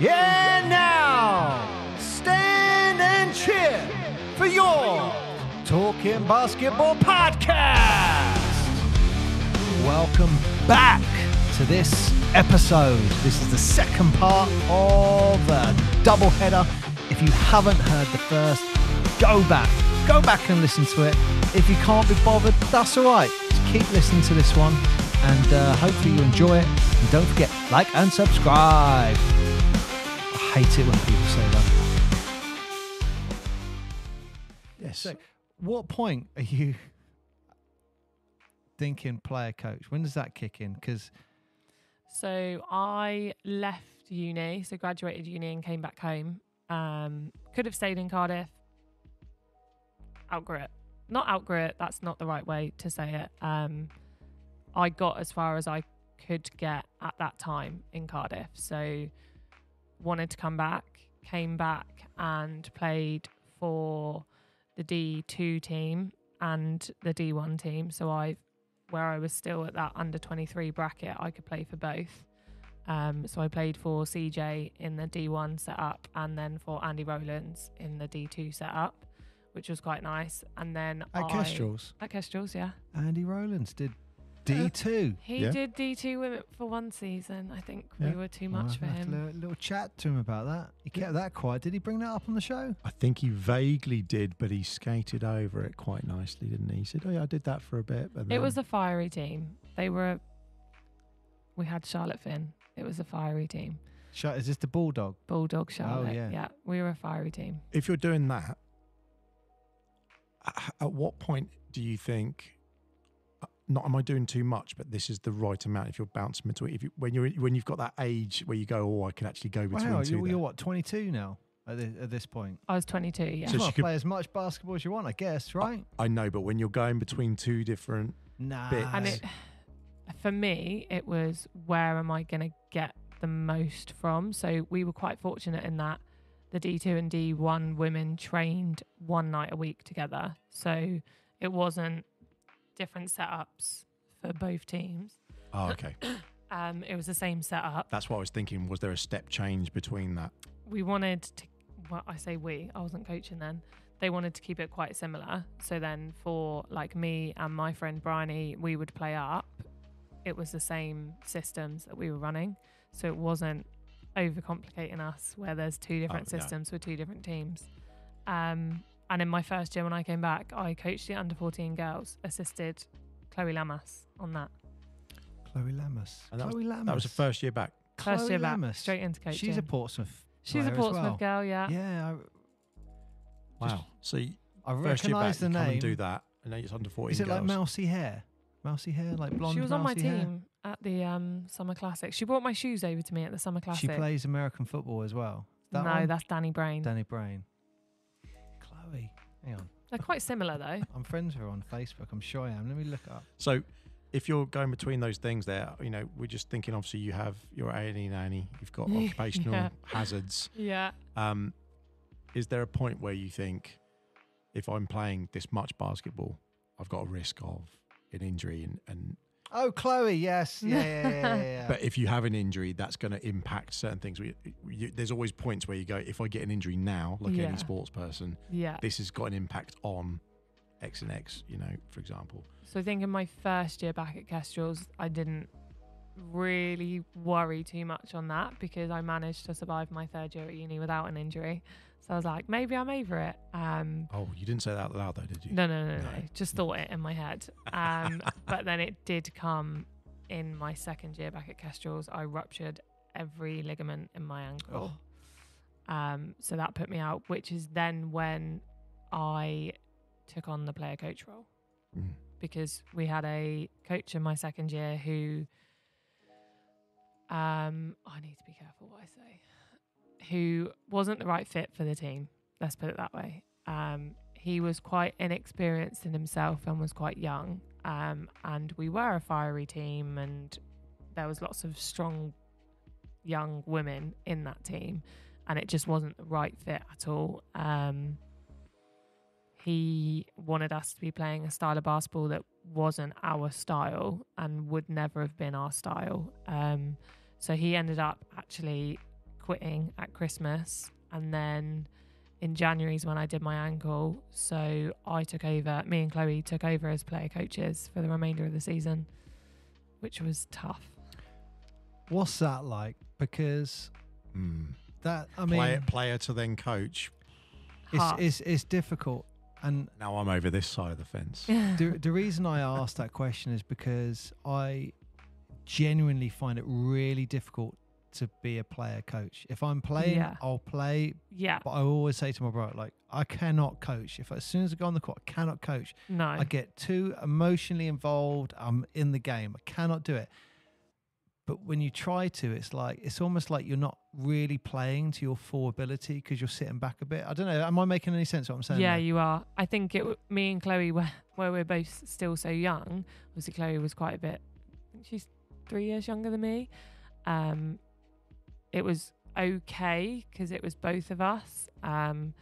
Yeah, now stand and cheer for your Talking Basketball podcast. Welcome back to this episode. This is the second part of a doubleheader. If you haven't heard the first, go back and listen to it. If you can't be bothered, that's all right. Just keep listening to this one, and hopefully you enjoy it. And don't forget, like and subscribe. I hate it when people say that. Yes. So, what point are you thinking player coach? When does that kick in? Because So I left uni, so graduated uni and came back home. Could have stayed in Cardiff. Outgrew it. Not outgrew it, that's not the right way to say it. I got as far as I could get at that time in Cardiff. So wanted to come back, came back and played for the D2 team and the D1 team. So where I was still at that under 23 bracket, I could play for both. So I played for CJ in the D1 setup and then for Andy Rowlands in the D2 setup, which was quite nice. And then at Kestrels, yeah. Andy Rowlands did D2. He did D2 women for one season. I think we were too much for him. A little chat to him about that. He kept that quiet. Did he bring that up on the show? I think he vaguely did, but he skated over it quite nicely, didn't he? He said, "Oh yeah, I did that for a bit." But It was a fiery team. We had Charlotte Finn. It was a fiery team. Is this the Bulldog? Bulldog Charlotte. Oh, yeah. We were a fiery team. If you're doing that, at what point do you think, not am I doing too much, but this is the right amount if you're bouncing between, when you've got that age where you go, oh, I can actually go between two. You're what, 22 now at this point? I was 22, yeah. So you can play as much basketball as you want, I guess, right? I know, but when you're going between two different bits. And for me, it was where am I going to get the most from? So we were quite fortunate in that the D2 and D1 women trained one night a week together. So it wasn't different setups for both teams. Oh, okay. It was the same setup. That's what I was thinking. Was there a step change between that? We wanted to, well, I say I wasn't coaching then. They wanted to keep it quite similar. So then for like me and my friend Bryony, we would play up. It was the same systems that we were running. So it wasn't overcomplicating us where there's two different systems for two different teams. And in my first year when I came back, I coached the under 14 girls, assisted Chloe Lamas on that. Chloe Lamas. That was the first year back. First year back, straight into coaching. She's a Portsmouth. She's a Portsmouth girl, yeah. Yeah. Wow. So I first year back, recognise the you come name. and do that, and then it's under 14 Is it girls. like mousy hair? Mousy hair, like blonde. She was on my mousy hair? team at the Summer Classic. She brought my shoes over to me at the Summer Classic. She plays American football as well. That's Danny Brain. Danny Brain. Chloe. Hang on. They're quite similar though. I'm friends with her on Facebook. I'm sure I am. Let me look it up. So if you're going between those things there, we're just thinking, obviously you have your A&E nanny, you've got occupational hazards. Yeah. Is there a point where you think, if I'm playing this much basketball, I've got a risk of an injury and Oh, Chloe, yes. Yeah. But if you have an injury, that's going to impact certain things. There's always points where you go, if I get an injury now, like any sports person, this has got an impact on X and X, for example. So I think in my first year back at Kestrels, I didn't really worry too much on that because I managed to survive my third year at uni without an injury. So I was like, maybe I'm over it. Oh, you didn't say that out loud though, did you? No. Just thought it in my head. But then it did come in my second year back at Kestrels. I ruptured every ligament in my ankle. So that put me out, which is then when I took on the player coach role. Because we had a coach in my second year who, I need to be careful what I say, who wasn't the right fit for the team. Let's put it that way. He was quite inexperienced in himself and was quite young. And we were a fiery team and there was lots of strong young women in that team and it just wasn't the right fit at all. He wanted us to be playing a style of basketball that wasn't our style and would never have been our style. So he ended up actually quitting at Christmas, and then in January is when I did my ankle. So me and Chloe took over as player coaches for the remainder of the season, which was tough. What's that like? Because player to then coach, it's difficult. And now I'm over this side of the fence. The reason I asked that question is because I genuinely find it really difficult to be a player coach. If I'm playing, I'll play. Yeah. But I always say to my brother, like, I cannot coach. As soon as I go on the court, I cannot coach. No. I get too emotionally involved. I'm in the game. I cannot do it. But when you try to, it's almost like you're not really playing to your full ability because you're sitting back a bit. I don't know. Am I making any sense what I'm saying? Yeah, there? you are. I think me and Chloe, where we're both still so young, obviously Chloe was quite a bit, I think she's 3 years younger than me. It was okay because it was both of us. And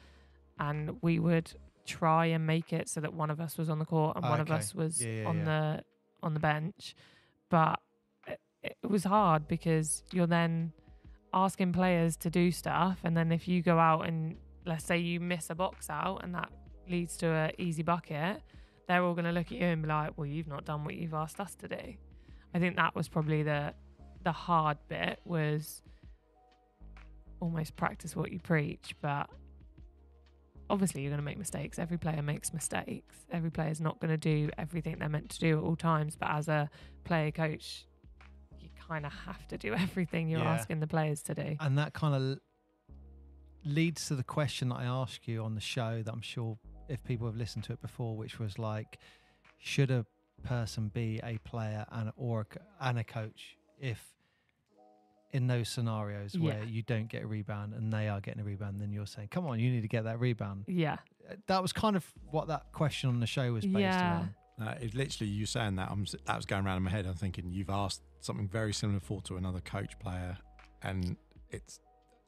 we would try and make it so that one of us was on the court and one of us was on the bench. But it was hard because you're then asking players to do stuff, and then if you go out and let's say you miss a box out and that leads to an easy bucket, they're all going to look at you and be like, well, you've not done what you've asked us to do. I think that was probably the hard bit, was almost practice what you preach. But obviously you're going to make mistakes. Every player makes mistakes. Every player's not going to do everything they're meant to do at all times, but as a player coach, kind of have to do everything you're asking the players to do. And that kind of leads to the question that I asked you on the show that I'm sure if people have listened to it before, which was like, should a person be a player and a coach if in those scenarios where you don't get a rebound and they are getting a rebound, then you're saying, come on, you need to get that rebound. Yeah. That was kind of what that question on the show was based around. It's literally you saying that. That was going around in my head. I'm thinking you've asked something very similar to another coach player, and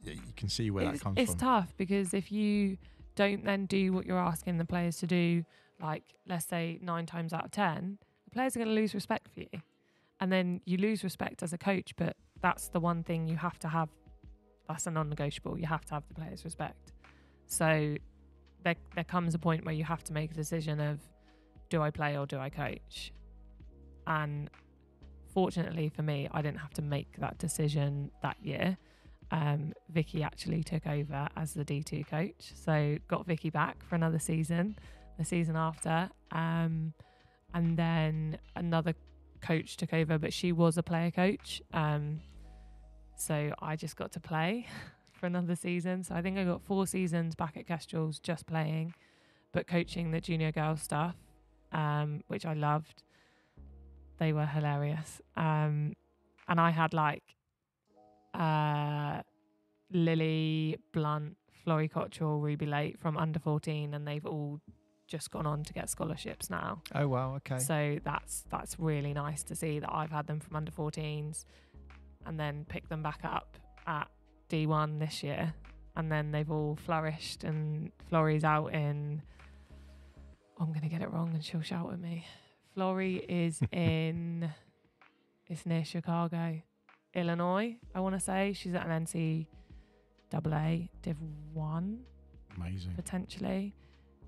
you can see where that comes from. It's tough because if you don't then do what you're asking the players to do, like let's say 9 times out of 10, the players are going to lose respect for you, and then you lose respect as a coach. But that's the one thing you have to have. That's a non-negotiable. You have to have the players' respect. So there comes a point where you have to make a decision of, do I play or do I coach? And fortunately for me, I didn't have to make that decision that year. Vicky actually took over as the D2 coach. So got Vicky back for another season, the season after. And then another coach took over, but she was a player coach. So I just got to play for another season. So I think I got 4 seasons back at Kestrels just playing, but coaching the junior girls stuff. Which I loved. They were hilarious. And I had like Lily, Blunt, Florrie Cottrell, Ruby Late from under 14, and they've all just gone on to get scholarships now. Oh wow, okay. So that's really nice to see that I've had them from under 14s and then picked them back up at D1 this year, and then they've all flourished, and Florrie's out in, I'm going to get it wrong and she'll shout at me. Florrie is it's near Chicago, Illinois, I want to say. She's at an NCAA Div 1. Amazing. Potentially.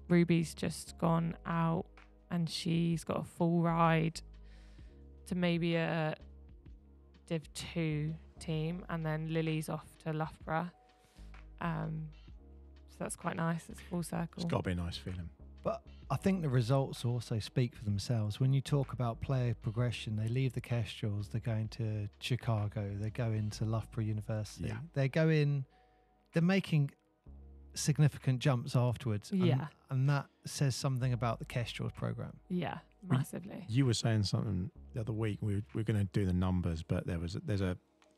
Ruby's just gone out and she's got a full ride to maybe a Div 2 team, and then Lily's off to Loughborough. So that's quite nice. It's full circle. It's got to be a nice feeling. But I think the results also speak for themselves. When you talk about player progression, they leave the Kestrels, they're going to Chicago, they go into Loughborough University. Yeah. They're making significant jumps afterwards. Yeah. And that says something about the Kestrels program. Yeah, massively. You were saying something the other week. We're going to do the numbers, but there's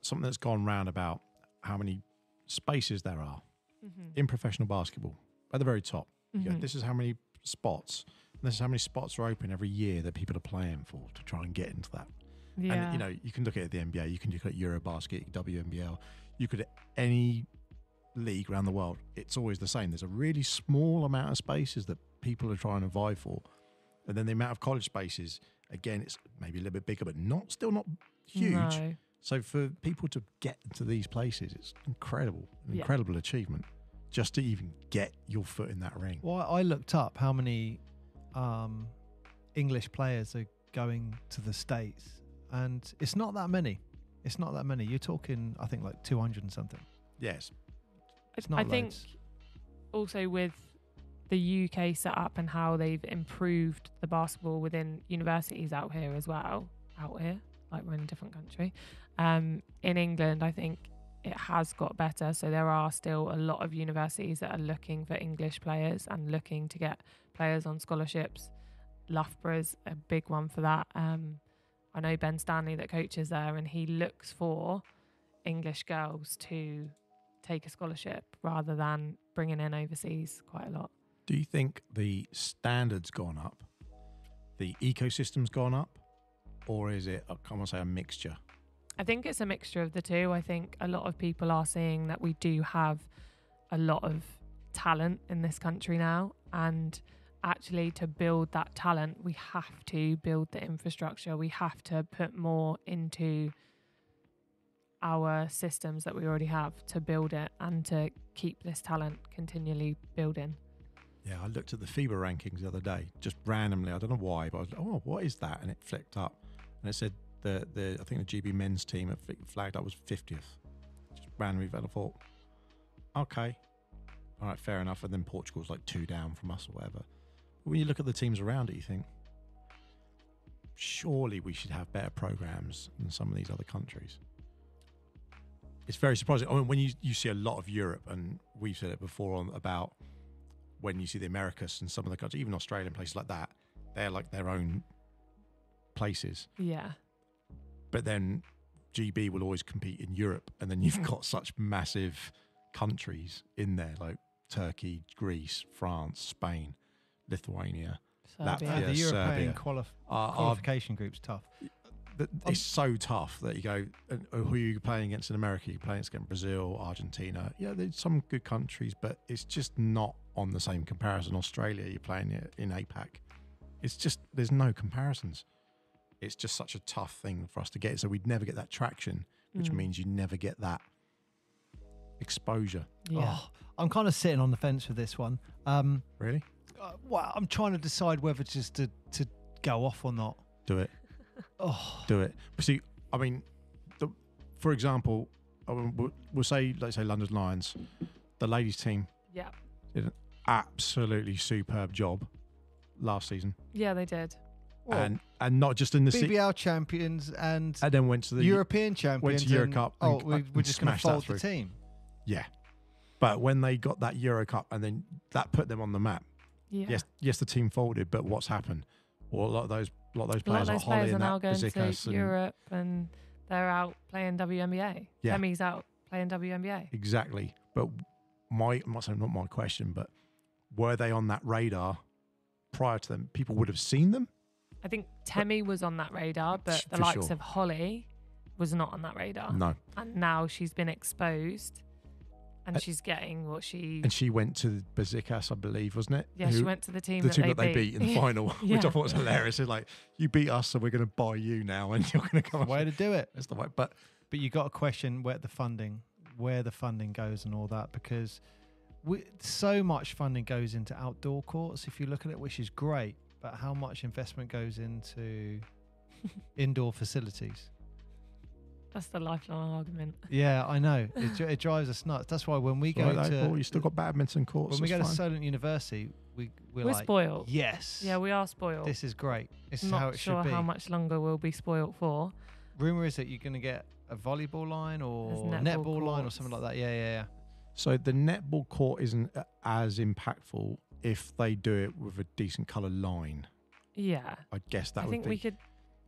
something that's gone round about how many spaces there are in professional basketball at the very top. You go, this is how many spots. This is how many spots are open every year that people are playing for to try and get into that. Yeah. And you can look at the NBA, you can look at Eurobasket, WNBL, you could at any league around the world. It's always the same. There's a really small amount of spaces that people are trying to vie for, and then the amount of college spaces, again, it's maybe a little bit bigger, but still not huge. No. So for people to get to these places, it's incredible, an incredible achievement just to even get your foot in that ring. Well, I looked up how many English players are going to the States, and it's not that many. It's not that many. You're talking, I think, like 200 and something. Yes. It's not I loads. think also with the UK setup and how they've improved the basketball within universities out here as well. Out here, like we're in a different country. In England, I think it has got better. So there are still a lot of universities that are looking for English players and looking to get players on scholarships. Loughborough's a big one for that. I know Ben Stanley that coaches there, and he looks for English girls to take a scholarship rather than bringing in overseas quite a lot. Do you think the standard's gone up, the ecosystem's gone up, or is it, I want to say, a mixture? I think it's a mixture of the two. I think a lot of people are seeing that we do have a lot of talent in this country now, and actually to build that talent, we have to build the infrastructure. We have to put more into our systems that we already have to build it and to keep this talent continually building. Yeah, I looked at the FIBA rankings the other day, just randomly. I don't know why, but I was like, oh, what is that? And it flicked up. And it said I think the GB men's team at flagged up was 50th. Just randomly, I thought, okay, all right, fair enough. And then Portugal's like 2 down from us or whatever. But when you look at the teams around it, you think, surely we should have better programs than some of these other countries. It's very surprising. I mean, when you see a lot of Europe, and we've said it before about when you see the Americas and some of the countries, even Australia and places like that, they're like their own places. Yeah. But then GB will always compete in Europe, and then you've got such massive countries in there like Turkey, Greece, France, Spain, Lithuania, Latvia, the European Serbia. qualification group's tough. It's so tough that you go, who are you playing against in America? You're playing against Brazil, Argentina. Yeah, there's some good countries, but it's just not on the same comparison. Australia, you're playing it in APAC. It's just, there's no comparisons. It's just such a tough thing for us to get. So we'd never get that traction, which means you never get that exposure. Yeah. Oh, I'm kind of sitting on the fence with this one. Really? Well, I'm trying to decide whether just to go off or not. Do it. Oh, Do it. But see, I mean, for example, we'll say, let's say London Lions, the ladies team Yeah. did an absolutely superb job last season. Yeah, they did. well, And not just in the BBL champions and then went to the European champions. went to Euro and- Cup Oh, and- we're and just going to smashed that fold the through. team. Yeah. But when they got that Euro Cup, and then that put them on the map. Yeah. Yes, the team folded, but what's happened? Well, a lot of those A lot players, of those like Holly players are and now that going Besiktas to and Europe, and they're out playing WNBA. Yeah. Demi's out playing WNBA. exactly. But I'm not saying not my question, but were they on that radar prior to them? People would have seen them. I think Temi was on that radar, but the For likes sure. of Holly was not on that radar. No. And now she's been exposed, and she's getting what she. And she went to Besiktas, I believe, wasn't it? Yeah, she went to the team that they beat in the final, which Yeah. I thought was hilarious. It's like, you beat us, so we're going to buy you now, and you're going to come. Way to do it. That's the way. But But you got to question where the funding goes and all that, because so much funding goes into outdoor courts, if you look at it, which is great, but how much investment goes into indoor facilities? That's the lifelong argument. Yeah, I know. It drives us nuts. That's why when we go you still got badminton courts. when we go to that's fine. Solent University, we're like, spoiled. yes, Yeah, we are spoiled. this is great. This is Not how it sure should be. how much longer we'll be spoiled for. Rumor is that you're going to get a volleyball line or There's netball netball line or courts. something like that. Yeah. So the netball court isn't as impactful if they do it with a decent colour line. Yeah. I guess that I would think be. we could.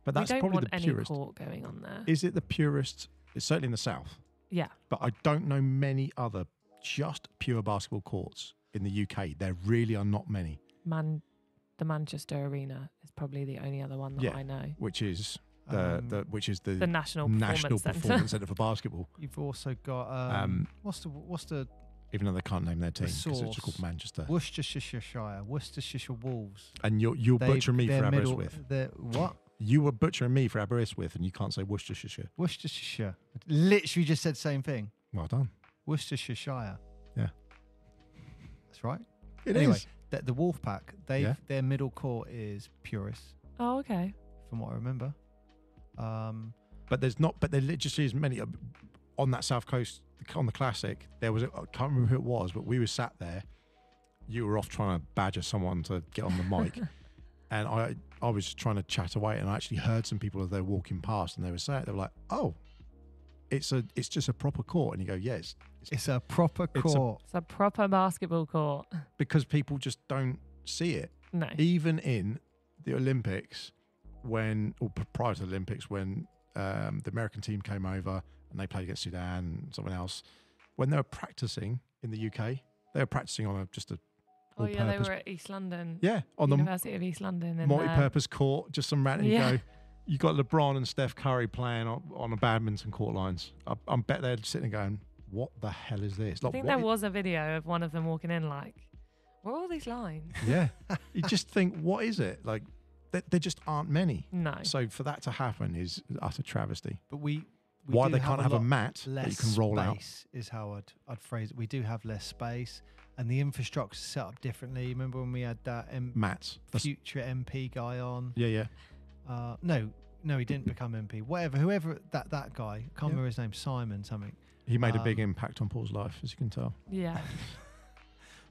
But that's we don't probably want the any purest. court going on there. Is it the purest? It's certainly in the south. Yeah. But I don't know many other just pure basketball courts in the UK. There really are not many. The Manchester Arena is probably the only other one that Yeah. I know. Which is The The National Performance Centre. Performance Centre for basketball. You've also got what's the Even though they can't name their team because it's source. just called Manchester. Worcestershire Wolves. And you'll butcher me for They're Aberystwyth. What? You were butchering me for Aberystwyth, and you can't say Worcestershire. Worcestershire. Literally just said the same thing. Well done. Worcestershire. Yeah. That's right. It anyway, is. The Wolfpack, their middle court is Puris, Oh, okay. from what I remember. But there's not. But there literally is many on that south coast on the Classic. There was I can't remember who it was, but we were sat there. You were off trying to badger someone to get on the mic, and I was just trying to chat away, and I actually heard some people as they were walking past, and they were like, "Oh, it's just a proper court," and you go, "Yes, it's a proper court. It's a proper basketball court." Because people just don't see it. No. Even in the Olympics, prior to the Olympics, when the American team came over and they played against Sudan and someone else, when they were practicing in the UK, they were practicing on just a Oh yeah, they were at East London. Yeah, on University of East London. the multi-purpose court, just some random. Yeah. You got LeBron and Steph Curry playing on a badminton court lines. I bet they're sitting there going, "What the hell is this?" I think there was a video of one of them walking in like, "Where are all these lines?" Yeah, you just think, what is it? Like, there just aren't many. No. So for that to happen is utter travesty. But we Why do they can't have a lot mat that you can roll out? Space is how I'd phrase it. We do have less space, and the infrastructure set up differently. Remember when we had that Mats. future MP guy on? Yeah. No, he didn't become MP. Whoever that guy, I can't remember his name, Simon something. He made a big impact on Paul's life, as you can tell. Yeah.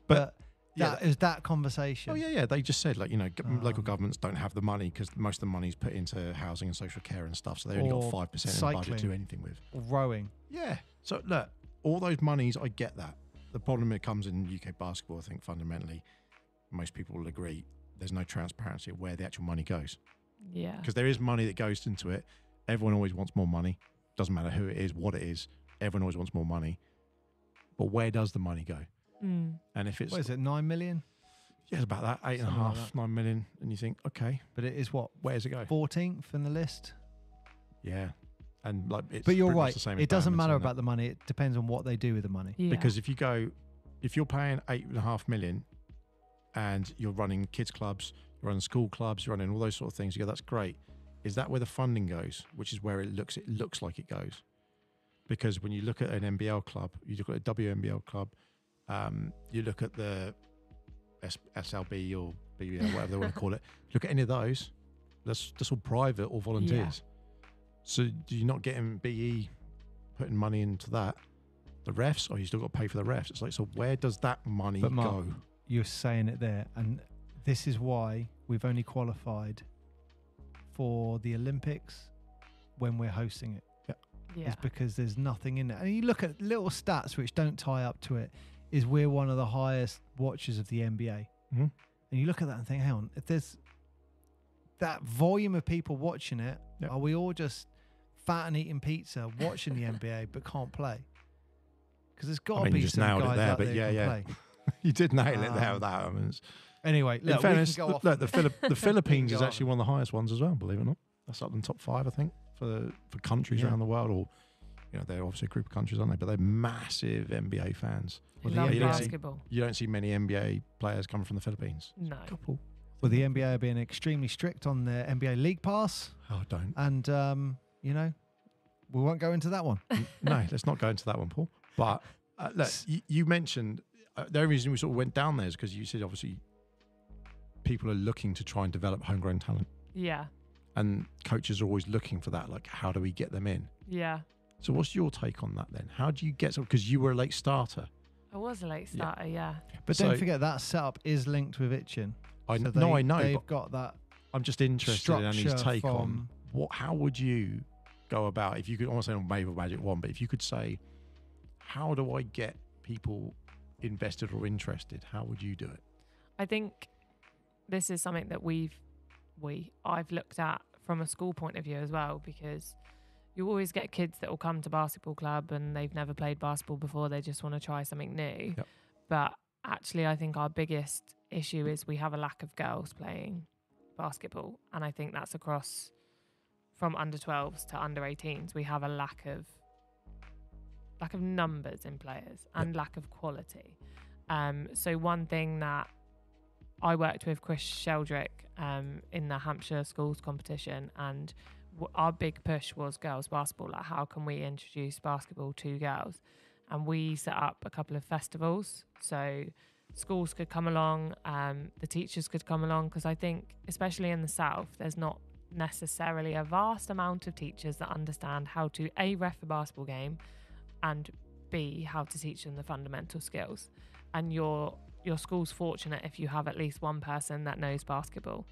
But it was that conversation. Oh yeah. They just said local governments don't have the money because most of the money's put into housing and social care and stuff, so they only got 5% in the budget to do anything with. Or rowing. Yeah. So look, all those monies, I get that. The problem that comes in UK basketball, I think fundamentally, most people will agree, there's no transparency of where the actual money goes. Yeah. Because there is money that goes into it. Everyone always wants more money. Doesn't matter who it is, what it is. Everyone always wants more money. But where does the money go? Mm. And if it's... What is it, 9 million? Yeah, it's about that, 8.5, 9 million. And you think, okay. But it is what? Where does it go? 14th in the list? Yeah. And it's but you're pretty much right. the same It doesn't as matter badminton, about the money. It depends on what they do with the money. Yeah. Because if you're paying 8.5 million and you're running kids clubs, you're running school clubs, you're running all those sort of things, you go, that's great. Is that where the funding goes? Which is where it looks like it goes. Because when you look at an NBL club, you look at a WNBL club, you look at the SLB or BBL, whatever they want to call it, look at any of those, that's all private or volunteers. Yeah. So do you not getting BE putting money into that? The refs, or you still got to pay for the refs? It's like, so where does that money go? You're saying it there, and this is why we've only qualified for the Olympics when we're hosting it. Yeah. It's because there's nothing in it. And you look at little stats which don't tie up to it, is we're one of the highest watchers of the NBA. Mm-hmm. And you look at that and think, hang on, if there's that volume of people watching it, are we all just fat and eating pizza watching the NBA but can't play? Because there's got to be some guys out there who can play. You did nail it there with that. I mean, anyway, look, in fairness, we can go off the Philippines is actually one of the highest ones as well, believe it or not. That's up in the top 5, I think, for countries around the world. Or, they're obviously a group of countries, aren't they? But they're massive NBA fans. Love basketball. You don't see many NBA players coming from the Philippines. No. Couple. Well, the NBA are being extremely strict on their NBA League Pass. Oh, don't. And, we won't go into that one. No, let's not go into that one, Paul. But look, you mentioned the only reason we sort of went down there is because you said obviously people are looking to try and develop homegrown talent. Yeah. And coaches are always looking for that. Like, how do we get them in? Yeah. So what's your take on that then? How do you get some? Because you were a late starter. I was a late starter, yeah. But don't forget that setup is linked with Itchin. I know. They've got that. I'm just interested in Annie's take on how would you go about, if you could almost say on Maybe Magic 1, but if you could say, how do I get people invested or interested? How would you do it? I think this is something that I've looked at from a school point of view as well, because you always get kids that will come to basketball club and they've never played basketball before. They just want to try something new. Yep. But actually, I think our biggest issue is we have a lack of girls playing basketball. And I think that's across from under 12s to under 18s. We have a lack of numbers in players and lack of quality. So one thing that I worked with Chris Sheldrick in the Hampshire schools competition, and our big push was girls basketball. Like, how can we introduce basketball to girls? And we set up a couple of festivals, so schools could come along, the teachers could come along, because I think, especially in the south, there's not necessarily a vast amount of teachers that understand how to A, ref a basketball game, and B, how to teach them the fundamental skills. And your school's fortunate if you have at least one person that knows basketball.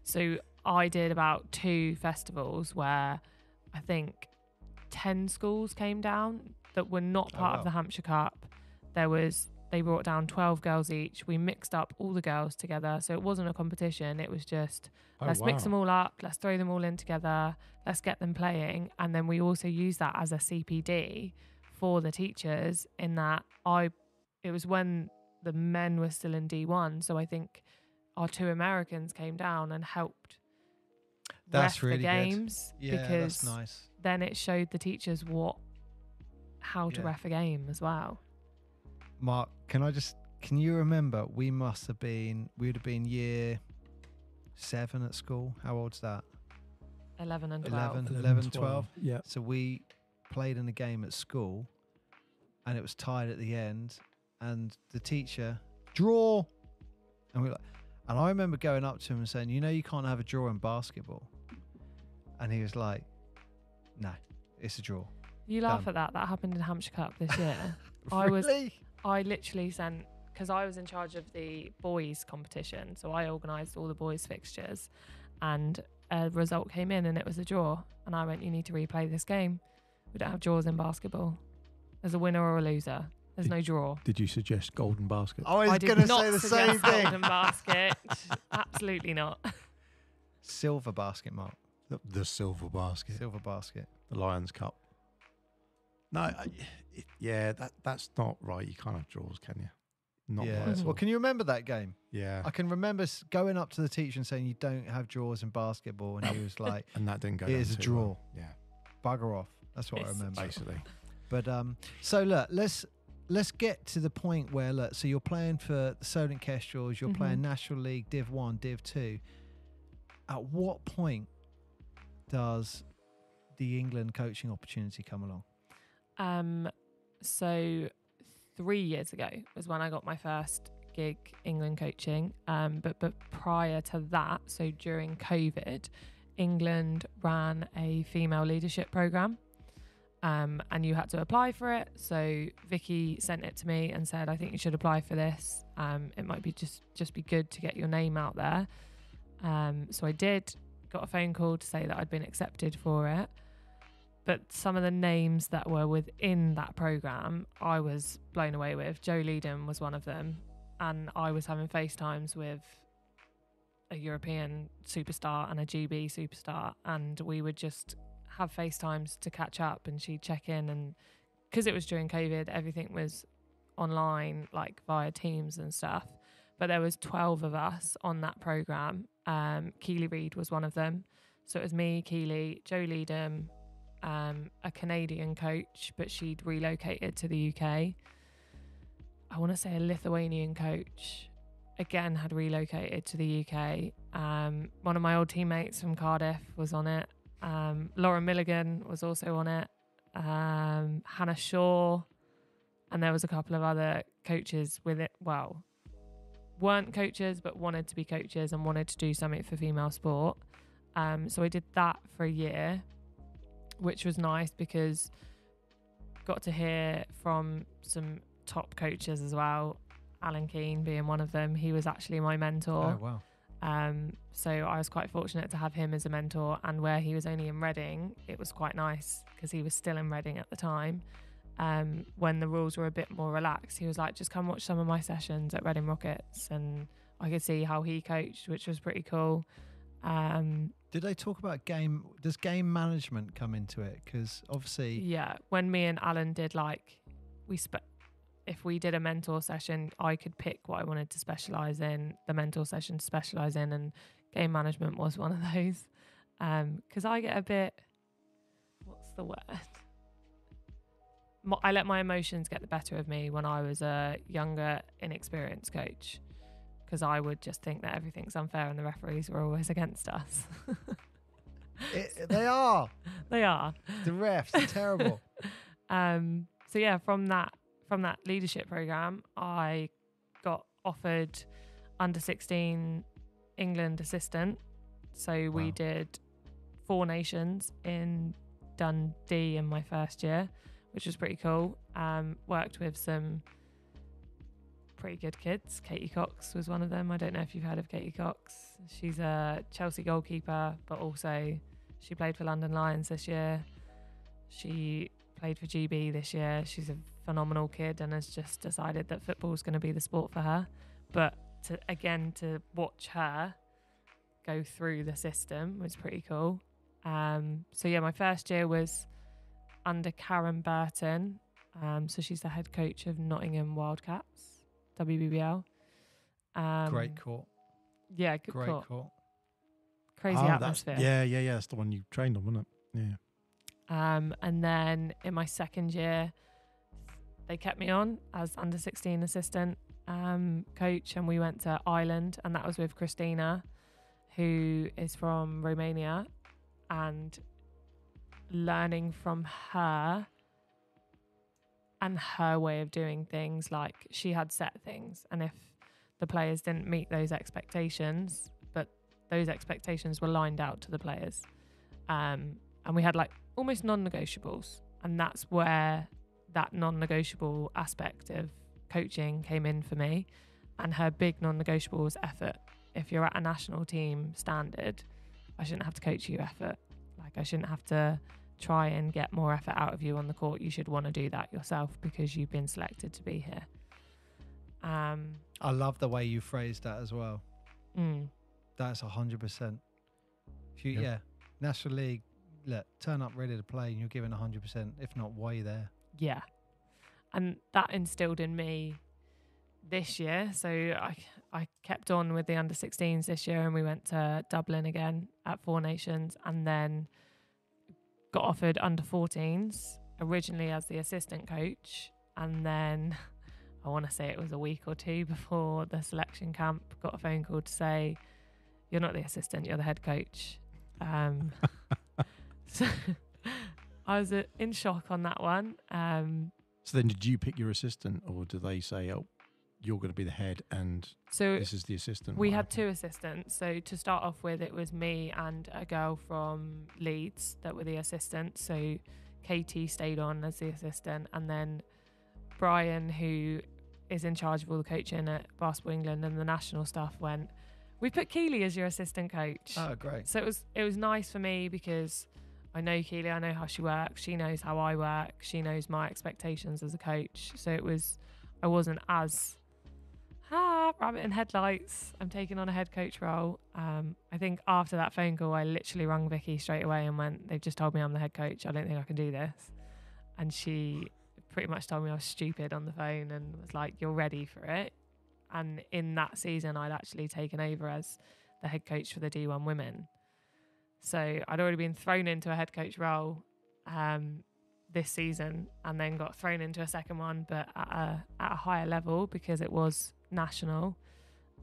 So I did about 2 festivals where I think 10 schools came down that were not part of the Hampshire Cup. They brought down 12 girls each. We mixed up all the girls together. So it wasn't a competition. It was just, let's mix them all up. Let's throw them all in together. Let's get them playing. And then we also use that as a CPD for the teachers, in that it was when the men were still in D1. So I think our 2 Americans came down and helped That's ref really the games. good. Yeah, because that's nice. then it showed the teachers how to ref a game as well. Mark, can you remember, we would have been year 7 at school. How old's that? 11 and 12. 11, 12. Yeah. So we played in a game at school and it was tied at the end, and the teacher, draw. And and I remember going up to him and saying, you can't have a draw in basketball. And he was like, no, it's a draw. You laugh at that. That happened in Hampshire Cup this year. Really? I literally sent, because I was in charge of the boys competition, so I organised all the boys fixtures, and a result came in and it was a draw. And I went, you need to replay this game. We don't have draws in basketball. There's a winner or a loser. There's no draw. Did you suggest golden basket? I was going to say the same thing. Golden basket. Absolutely not. Silver basket, Mark. The silver basket. Silver basket. The Lions Cup. No, that's not right. You can't have draws, can you? Not right. at all. Well, can you remember that game? Yeah. I can remember going up to the teacher and saying, you don't have draws in basketball. And he was like, and that didn't go here's down a too draw. well. Yeah. Bugger off. That's what I remember. Basically. But so look, let's get to the point where, look, so you're playing for the Solent Kestrels, you're playing National League, Div 1, Div 2. At what point does the England coaching opportunity come along? So 3 years ago was when I got my first gig England coaching. But prior to that, so during COVID, England ran a female leadership program. And you had to apply for it. So Vicky sent it to me and said, I think you should apply for this. It might be just be good to get your name out there. So I did, got a phone call to say that I'd been accepted for it. But some of the names that were within that program, I was blown away with. Joe Leedham was one of them. And I was having FaceTimes with a European superstar and a GB superstar. And we would just have FaceTimes to catch up, and she'd check in. And because it was during COVID, everything was online, like via Teams and stuff. But there was 12 of us on that program. Keely Reid was one of them. So it was me, Keely, Joe Leedham, a Canadian coach, but she'd relocated to the UK. I want to say a Lithuanian coach, again, had relocated to the UK. One of my old teammates from Cardiff was on it. Laura Milligan was also on it. Hannah Shaw. And there was a couple of other coaches with it. Well, weren't coaches, but wanted to be coaches and wanted to do something for female sport. So I did that for a year, which was nice because got to hear from some top coaches as well. Alan Keane being one of them. He was actually my mentor. Oh, wow. So I was quite fortunate to have him as a mentor, and where he was only in Reading, it was quite nice because he was still in Reading at the time. When the rules were a bit more relaxed, he was like, just come watch some of my sessions at Reading Rockets, and I could see how he coached, which was pretty cool. Did they talk about does game management come into it? Because obviously... Yeah, when me and Alan did if we did a mentor session, I could pick what I wanted to specialise in, the mentor session to specialise in, and game management was one of those. Because I get a bit... What's the word? I let my emotions get the better of me when I was a younger, inexperienced coach. because I would just think that everything's unfair and the referees were always against us. They are. They are. The refs are terrible. So yeah, from that leadership program, I got offered under 16 England assistant. So we did 4 nations in Dundee in my first year, which was pretty cool. Worked with some pretty good kids. Katie Cox was one of them. I don't know if you've heard of Katie Cox. She's a Chelsea goalkeeper, but also she played for London Lions this year. She played for GB this year. She's a phenomenal kid and has just decided that football is going to be the sport for her. But to watch her go through the system was pretty cool. So yeah, my first year was under Karen Burton. So she's the head coach of Nottingham Wildcats, WBBL. Great court. Yeah, good Great court. Crazy atmosphere. Yeah. That's the one you trained on, wasn't it? Yeah. And then in my second year, they kept me on as under 16 assistant coach, and we went to Ireland, and that was with Christina, who is from Romania, and learning from her and her way of doing things. Like, she had set things, and if the players didn't meet those expectations, but those expectations were lined out to the players, and we had like almost non-negotiables, and that's where that non-negotiable aspect of coaching came in for me. And her big non-negotiable was effort. If you're at a national team standard, I shouldn't have to coach you effort. Like, I shouldn't have to try and get more effort out of you on the court. You should want to do that yourself because you've been selected to be here. I love the way you phrased that as well. That's 100%. National League, look, turn up ready to play and you're giving 100%. If not, why are you there? Yeah. And that instilled in me this year. So I kept on with the under 16s this year, and we went to Dublin again at 4 Nations, and then got offered under 14s originally as the assistant coach. And then I want to say it was a week or 2 before the selection camp, got a phone call to say, you're not the assistant, you're the head coach. So I was in shock on that one. So then did you pick your assistant, or did they say, oh, you're going to be the head and this is the assistant? We had 2 assistants. So to start off with, it was me and a girl from Leeds that were the assistants. So Katie stayed on as the assistant, and then Brian, who is in charge of all the coaching at Basketball England and the national stuff, went, we put Keely as your assistant coach. Oh, great. So it was nice for me because I know Keely, I know how she works, she knows how I work, she knows my expectations as a coach. So I wasn't as rabbit in headlights, I'm taking on a head coach role. I think after that phone call, I literally rang Vicky straight away and went, they've just told me I'm the head coach, I don't think I can do this. And she pretty much told me I was stupid on the phone and was like, you're ready for it. And in that season, I'd actually taken over as the head coach for the D1 women. So I'd already been thrown into a head coach role this season, and then got thrown into a second one, but at a higher level because it was national.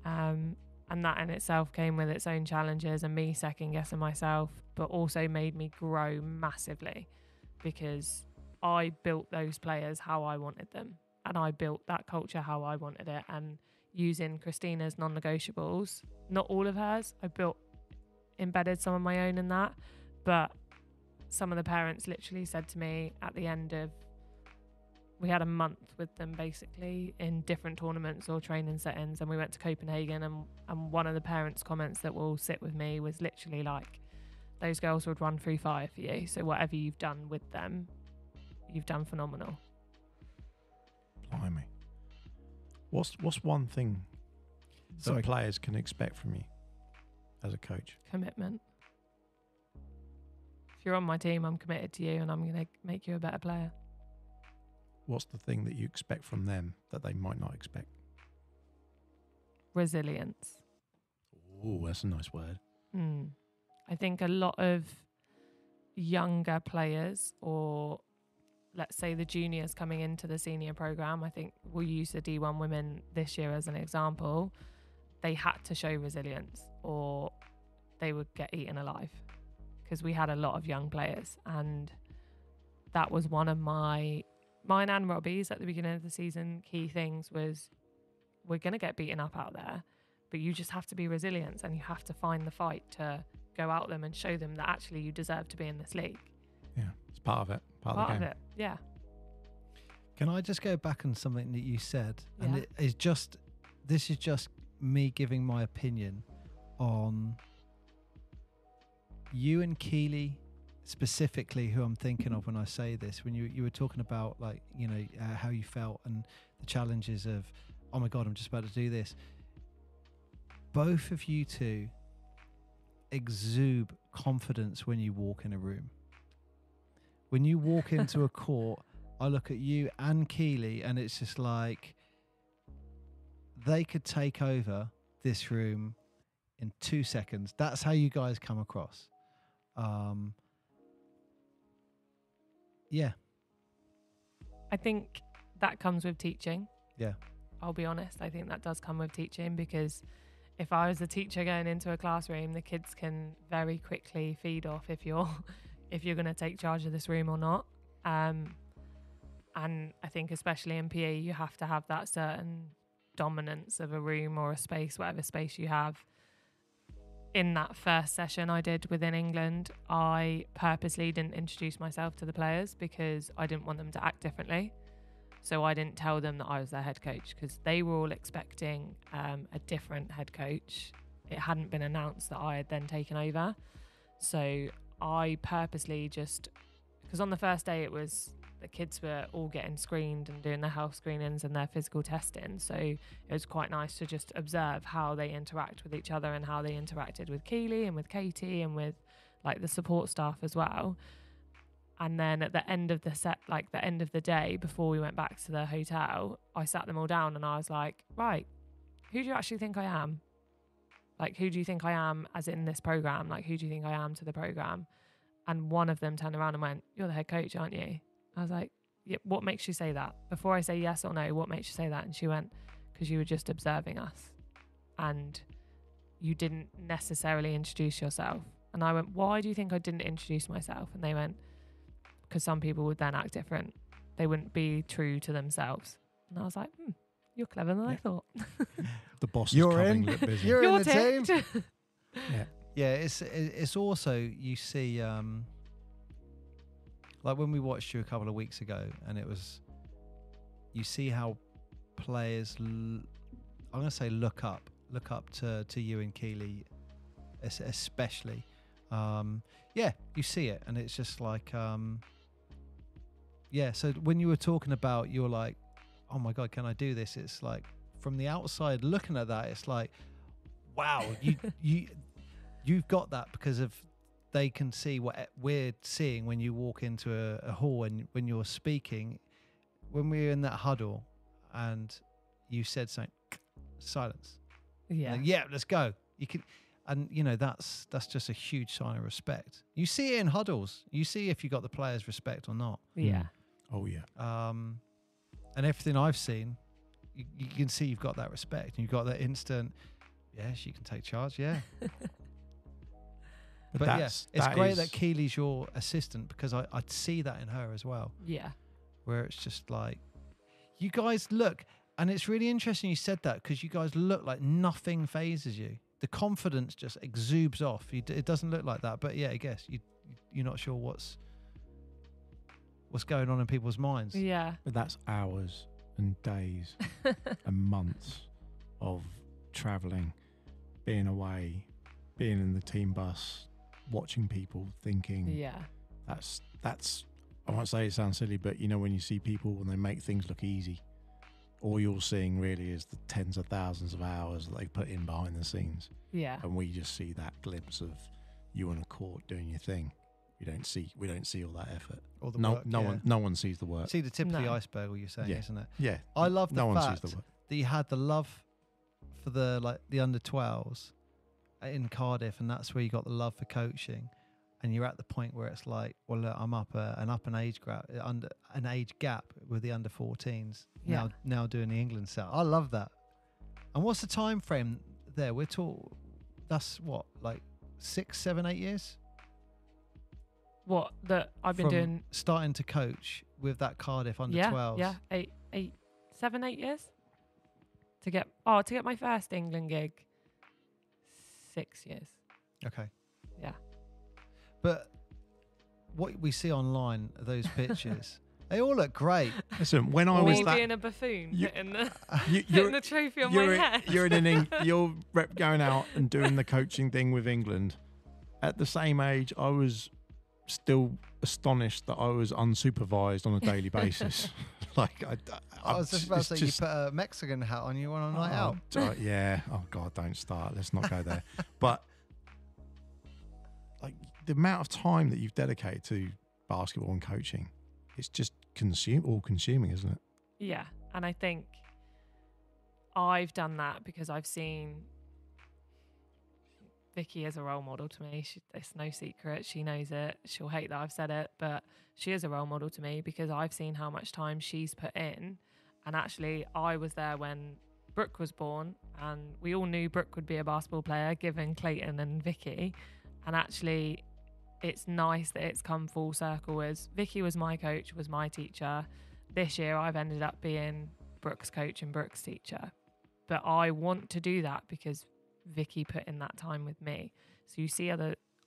And that in itself came with its own challenges and me second guessing myself, but also made me grow massively because I built those players how I wanted them, and I built that culture how I wanted it. And using Christina's non-negotiables, not all of hers, embedded some of my own in that, but some of the parents literally said to me at the end of, we had a month with them basically in different tournaments or training settings, and we went to Copenhagen, and one of the parents' comments that will sit with me was literally like, those girls would run through fire for you, so whatever you've done with them, you've done phenomenal. Blimey. What's one thing that players can expect from you as a coach? Commitment. If you're on my team, I'm committed to you and I'm going to make you a better player. What's the thing that you expect from them that they might not expect? Resilience. Oh, that's a nice word. I think a lot of younger players, or let's say the juniors coming into the senior program, I think we'll use the D1 women this year as an example. they had to show resilience or they would get eaten alive, because we had a lot of young players, and that was one of mine and Robbie's at the beginning of the season key things was, we're going to get beaten up out there, but you just have to be resilient and you have to find the fight to go out them and show them that actually you deserve to be in this league. Yeah, it's part of it. Part of the game. Of it, yeah. Can I just go back on something that you said? Yeah. And this is just me giving my opinion on you and Keely specifically, who I'm thinking of when I say this. When you were talking about, like, you know, how you felt and the challenges of, oh my God, I'm just about to do this. Both of you two exude confidence when you walk in a room. When you walk into a court, I look at you and Keely, and it's just like they could take over this room in 2 seconds. That's how you guys come across. Yeah. I think that comes with teaching. Yeah. I'll be honest. I think that does come with teaching, because if I was a teacher going into a classroom, the kids can very quickly feed off if you're going to take charge of this room or not. And I think especially in PE, you have to have that certain dominance of a room or a space, whatever space you have. In that first session I did within England, I purposely didn't introduce myself to the players because I didn't want them to act differently. So I didn't tell them that I was their head coach, because they were all expecting a different head coach. It hadn't been announced that I had then taken over. So I purposely because on the first day it was, the kids were all getting screened and doing their health screenings and their physical testing. So it was quite nice to just observe how they interact with each other and how they interacted with Keely and with Katie and with like the support staff as well. And then at the end of the set, like the end of the day, before we went back to the hotel, I sat them all down and I was like, right, who do you actually think I am? Like, who do you think I am as in this program? Like, who do you think I am to the program? And one of them turned around and went, you're the head coach, aren't you? I was like, yeah, what makes you say that? Before I say yes or no, what makes you say that? And she went, because you were just observing us and you didn't necessarily introduce yourself. And I went, why do you think I didn't introduce myself? And they went, because some people would then act different. They wouldn't be true to themselves. And I was like, you're clever than I thought. The boss You're is coming in. a bit busy. You're in the ticked. team. Yeah. Yeah, it's also, you see, like when we watched you a couple of weeks ago, and it was, you see how players, I'm going to say look up to you and Keely, especially. Yeah, you see it, and it's just like, yeah. So when you were talking about, you're like, oh my God, can I do this? It's like, from the outside looking at that, it's like, wow, you've got that because of, they can see what we're seeing when you walk into a hall and when you're speaking. When we were in that huddle and you said something, silence. Yeah. Like, yeah, let's go. You can, and you know, that's just a huge sign of respect. You see it in huddles. You see if you got the players' respect or not. Yeah. Oh yeah. And everything I've seen, you can see you've got that respect and you've got that instant, yes, you can take charge. Yeah. But yeah, it's great that Keely's your assistant, because I'd see that in her as well. Yeah. Where it's just like, you guys look, and it's really interesting you said that, because you guys look like nothing phases you. The confidence just exudes off. It doesn't look like that, but yeah, I guess you're not sure what's going on in people's minds. Yeah. But that's hours and days and months of traveling, being away, being in the team bus, watching people, thinking, Yeah. that's I won't say it sounds silly, but you know, when you see people when they make things look easy, all you're seeing really is the tens of thousands of hours that they put in behind the scenes. Yeah. And we just see that glimpse of you on a court doing your thing. We don't see all that effort. All the no work, no one sees the work. See the tip of the No. iceberg, what you're saying, Yeah. isn't it? Yeah. I love the no one fact sees the work. that you had the love for the under 12s in Cardiff, and that's where you got the love for coaching. And you're at the point where it's like, well, look, I'm up an age gap with the under 14s. Yeah. Now doing the England set. I love that. And what's the time frame there, that's what, like 6, 7, 8 years? What that I've been From doing? starting to coach with that Cardiff under 12s. Yeah, 7, 8 years to get my first England gig. 6 years. Okay. Yeah. But what we see online, those pictures, they all look great. Listen, when I was Me that, being a buffoon, hitting you're the trophy on my head. You're going out and doing the coaching thing with England. At the same age, I was still astonished that I was unsupervised on a daily basis. Like I was just about to say, you put a Mexican hat on, you went on a night out. Yeah. Oh God, don't start. Let's not go there. But the amount of time that you've dedicated to basketball and coaching, it's just all consuming, isn't it? Yeah, and I think I've done that because I've seen Vicky as a role model to me. It's no secret. She knows it. She'll hate that I've said it, but she is a role model to me because I've seen how much time she's put in. And actually, I was there when Brooke was born, and we all knew Brooke would be a basketball player, given Clayton and Vicky. And actually, it's nice that it's come full circle as Vicky was my coach, was my teacher. This year, I've ended up being Brooke's coach and Brooke's teacher. But I want to do that because Vicky put in that time with me. So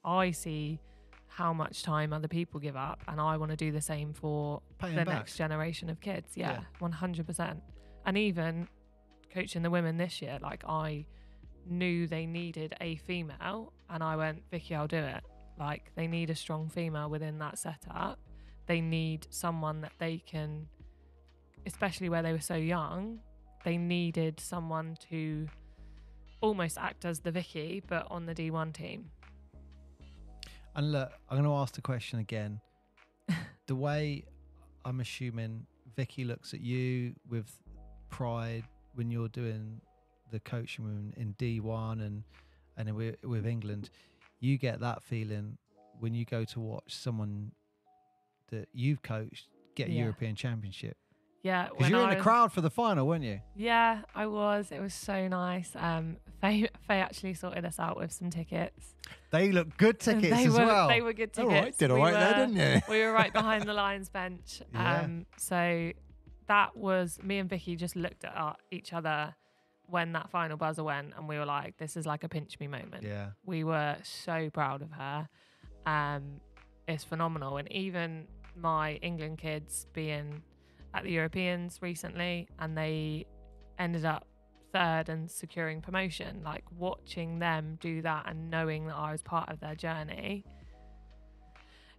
I see how much time other people give up, and I want to do the same for the next generation of kids. Yeah, 100%. And even coaching the women this year, like I knew they needed a female, and I went, Vicky, I'll do it. Like they need a strong female within that setup. They need someone that they can, especially where they were so young, they needed someone to almost act as the Vicky, but on the D1 team. And look, I'm going to ask the question again. The way I'm assuming Vicky looks at you with pride when you're doing the coaching in D1 and with England, you get that feeling when you go to watch someone that you've coached get a European Championship. Yeah, because you were in the crowd for the final, weren't you? Yeah, I was. It was so nice. Faye actually sorted us out with some tickets. They look good tickets as well. They were good tickets. All right, did all right there, didn't you? We were right behind the Lions bench. Yeah. So that was, me and Vicky just looked at each other when that final buzzer went, and we were like, this is like a pinch me moment. Yeah. We were so proud of her. It's phenomenal. And even my England kids being at the Europeans recently, and they ended up third and securing promotion, like watching them do that and knowing that I was part of their journey,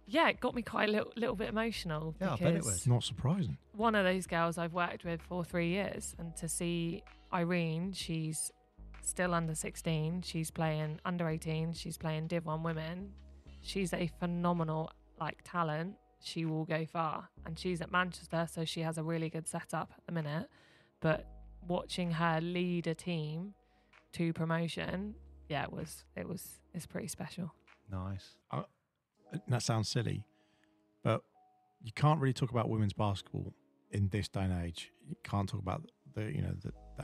it got me quite a little bit emotional. Yeah, I bet it was. Not surprising. One of those girls I've worked with for 3 years, and to see Irene, she's still under 16, she's playing under 18, she's playing Div 1 women, she's a phenomenal talent. She will go far, and she's at Manchester, so she has a really good setup at the minute. But watching her lead a team to promotion, it's pretty special. Nice. That sounds silly, but you can't really talk about women's basketball in this day and age. You can't talk about the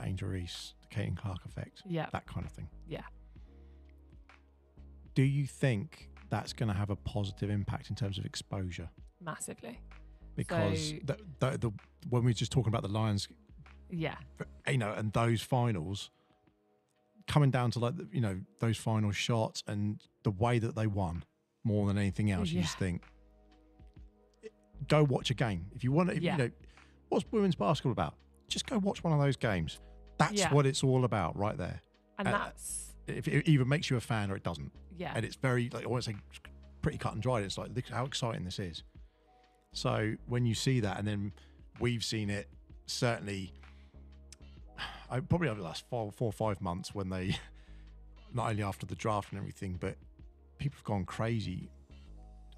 Angel Reese, the Caitlin Clark effect, that kind of thing. Yeah. Do you think that's going to have a positive impact in terms of exposure? Massively. Because when we were just talking about the Lions, and those finals, coming down to those final shots and the way that they won more than anything else, you just think, go watch a game. If you want to, what's women's basketball about? Just go watch one of those games. That's what it's all about right there. And that's... If it either makes you a fan or it doesn't. Yeah. And it's very, I want to say, pretty cut and dried. It's like, look how exciting this is. So when you see that, and then we've seen it certainly, probably over the last 4 or 5 months, when they, not only after the draft and everything, but people have gone crazy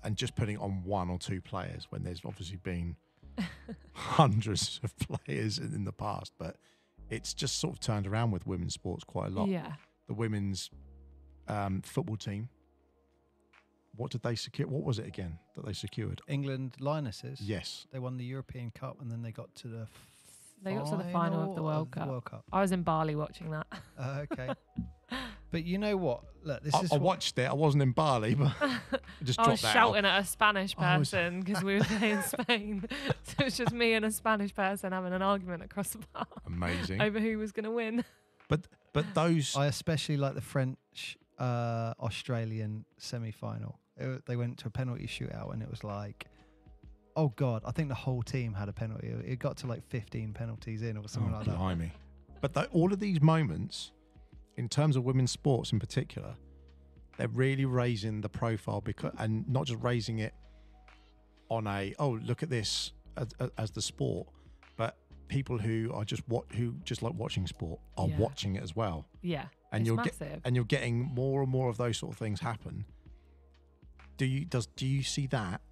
and just putting on 1 or 2 players when there's obviously been hundreds of players in the past. But it's just sort of turned around with women's sports quite a lot. Yeah. The women's football team. What did they secure? What was it again that they secured? England Lionesses. Yes. They won the European Cup, and then they got to the They got to the final of the World Cup. I was in Bali watching that. Okay. But you know what? Look, I watched it. I wasn't in Bali, but I just dropped I was that shouting out. at a Spanish person because we were playing Spain. So it was just me and a Spanish person having an argument across the bar. Amazing. Over who was going to win. But those... I especially like the French Australian semi-final. They went to a penalty shootout and it was like, oh God, I think the whole team had a penalty. It got to like 15 penalties in or something like that. Blimey. But all of these moments, in terms of women's sports in particular, they're really raising the profile and not just raising it on look at this as the sport, but people who just like watching sport are watching it as well. Yeah, and it's massive. you're getting more and more of those sort of things happen. Do you see that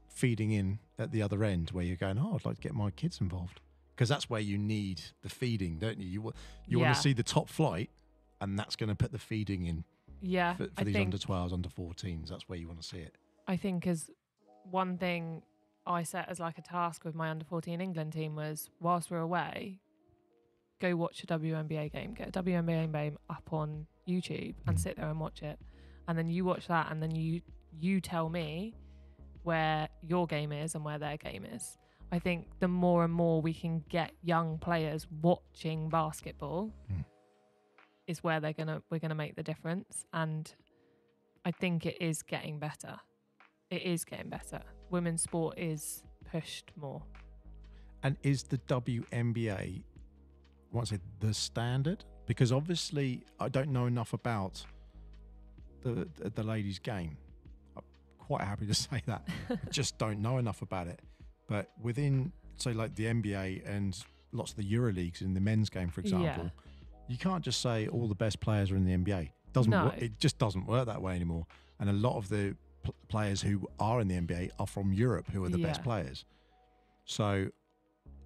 feeding in at the other end where you're going, I'd like to get my kids involved? Because that's where you need the feeding, don't you? You want to see the top flight, and that's going to put the feeding in. Yeah, for these under-12s, under-14s, that's where you want to see it. I think as one thing I set as like a task with my under-14 England team was, whilst we're away, go watch a WNBA game, get a WNBA game up on YouTube and sit there and watch it. And then you watch that, and then you tell me where your game is and where their game is. I think the more and more we can get young players watching basketball is where we're gonna make the difference. And I think it is getting better. It is getting better. Women's sport is pushed more. And is the WNBA, the standard? Because obviously I don't know enough about the ladies' game. I'm quite happy to say that. I just don't know enough about it. But within, say, like the NBA and lots of the Euroleagues in the men's game, for example, you can't just say all the best players are in the NBA. It just doesn't work that way anymore. And a lot of the players who are in the NBA are from Europe, who are the best players. So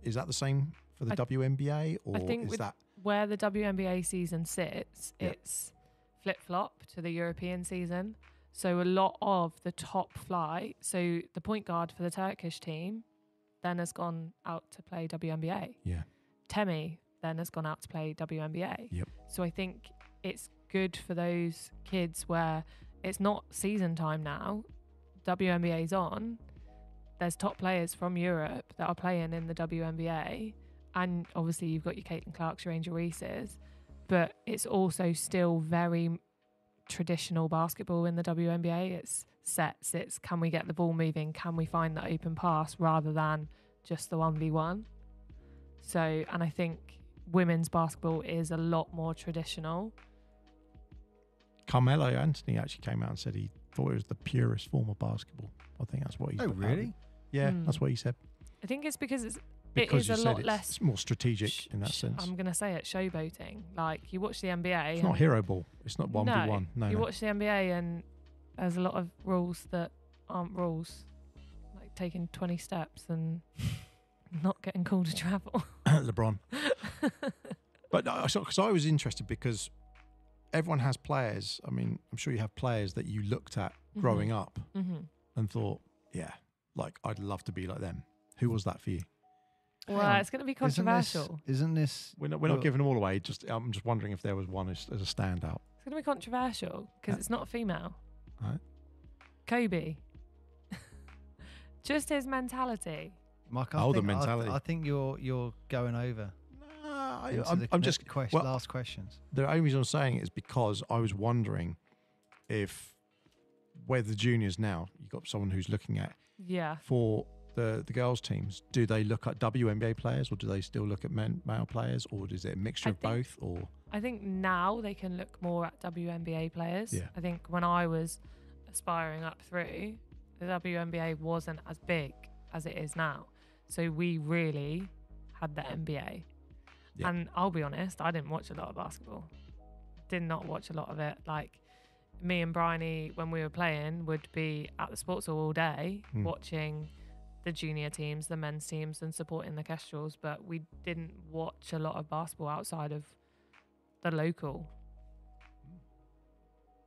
is that the same for the WNBA? Or I think is that where the WNBA season sits, it's flip-flop to the European season. So a lot of the top flight, so the point guard for the Turkish team then has gone out to play WNBA. Yeah. Temi then has gone out to play WNBA. Yep. So I think it's good for those kids where it's not season time now. WNBA's on. There's top players from Europe that are playing in the WNBA. And obviously you've got your Caitlin Clarks, your Angel Reeses. But it's also still very traditional basketball in the WNBA. It's sets, it's can we get the ball moving, can we find the open pass rather than just the 1v1. So, and I think women's basketball is a lot more traditional. Carmelo Anthony actually came out and said he thought it was the purest form of basketball. I think that's what he said. Oh, really? Yeah, that's what he said. I think it's because it Because is a lot less. It's more strategic in that sense. I'm going to say it, showboating. Like, you watch the NBA. It's not hero ball. It's not 1v1. No, you watch the NBA and there's a lot of rules that aren't rules. Like taking 20 steps and not getting called to travel. LeBron. But because I was interested because everyone has players. I mean, I'm sure you have players that you looked at growing up and thought, yeah, like I'd love to be like them. Who was that for you? Well, it's going to be controversial. Isn't this? We're not giving them all away. I'm just wondering if there was one as a standout. It's going to be controversial because it's not a female. Right. Kobe. Just his mentality. Mike, the mentality. I think you're going over. I'm just last questions. The only reason I'm saying it is because I was wondering if where the juniors now, you've got someone who's looking at for the girls teams, do they look at WNBA players or do they still look at male players, or is it a mixture of both? Or I think now they can look more at WNBA players. Yeah. I think when I was aspiring up through, the WNBA wasn't as big as it is now. So we really had the NBA. Yeah. And I'll be honest, I didn't watch a lot of basketball. Did not watch a lot of it. Like, me and Bryony, when we were playing, would be at the sports hall all day watching the junior teams, the men's teams, and supporting the Kestrels, but we didn't watch a lot of basketball outside of the local.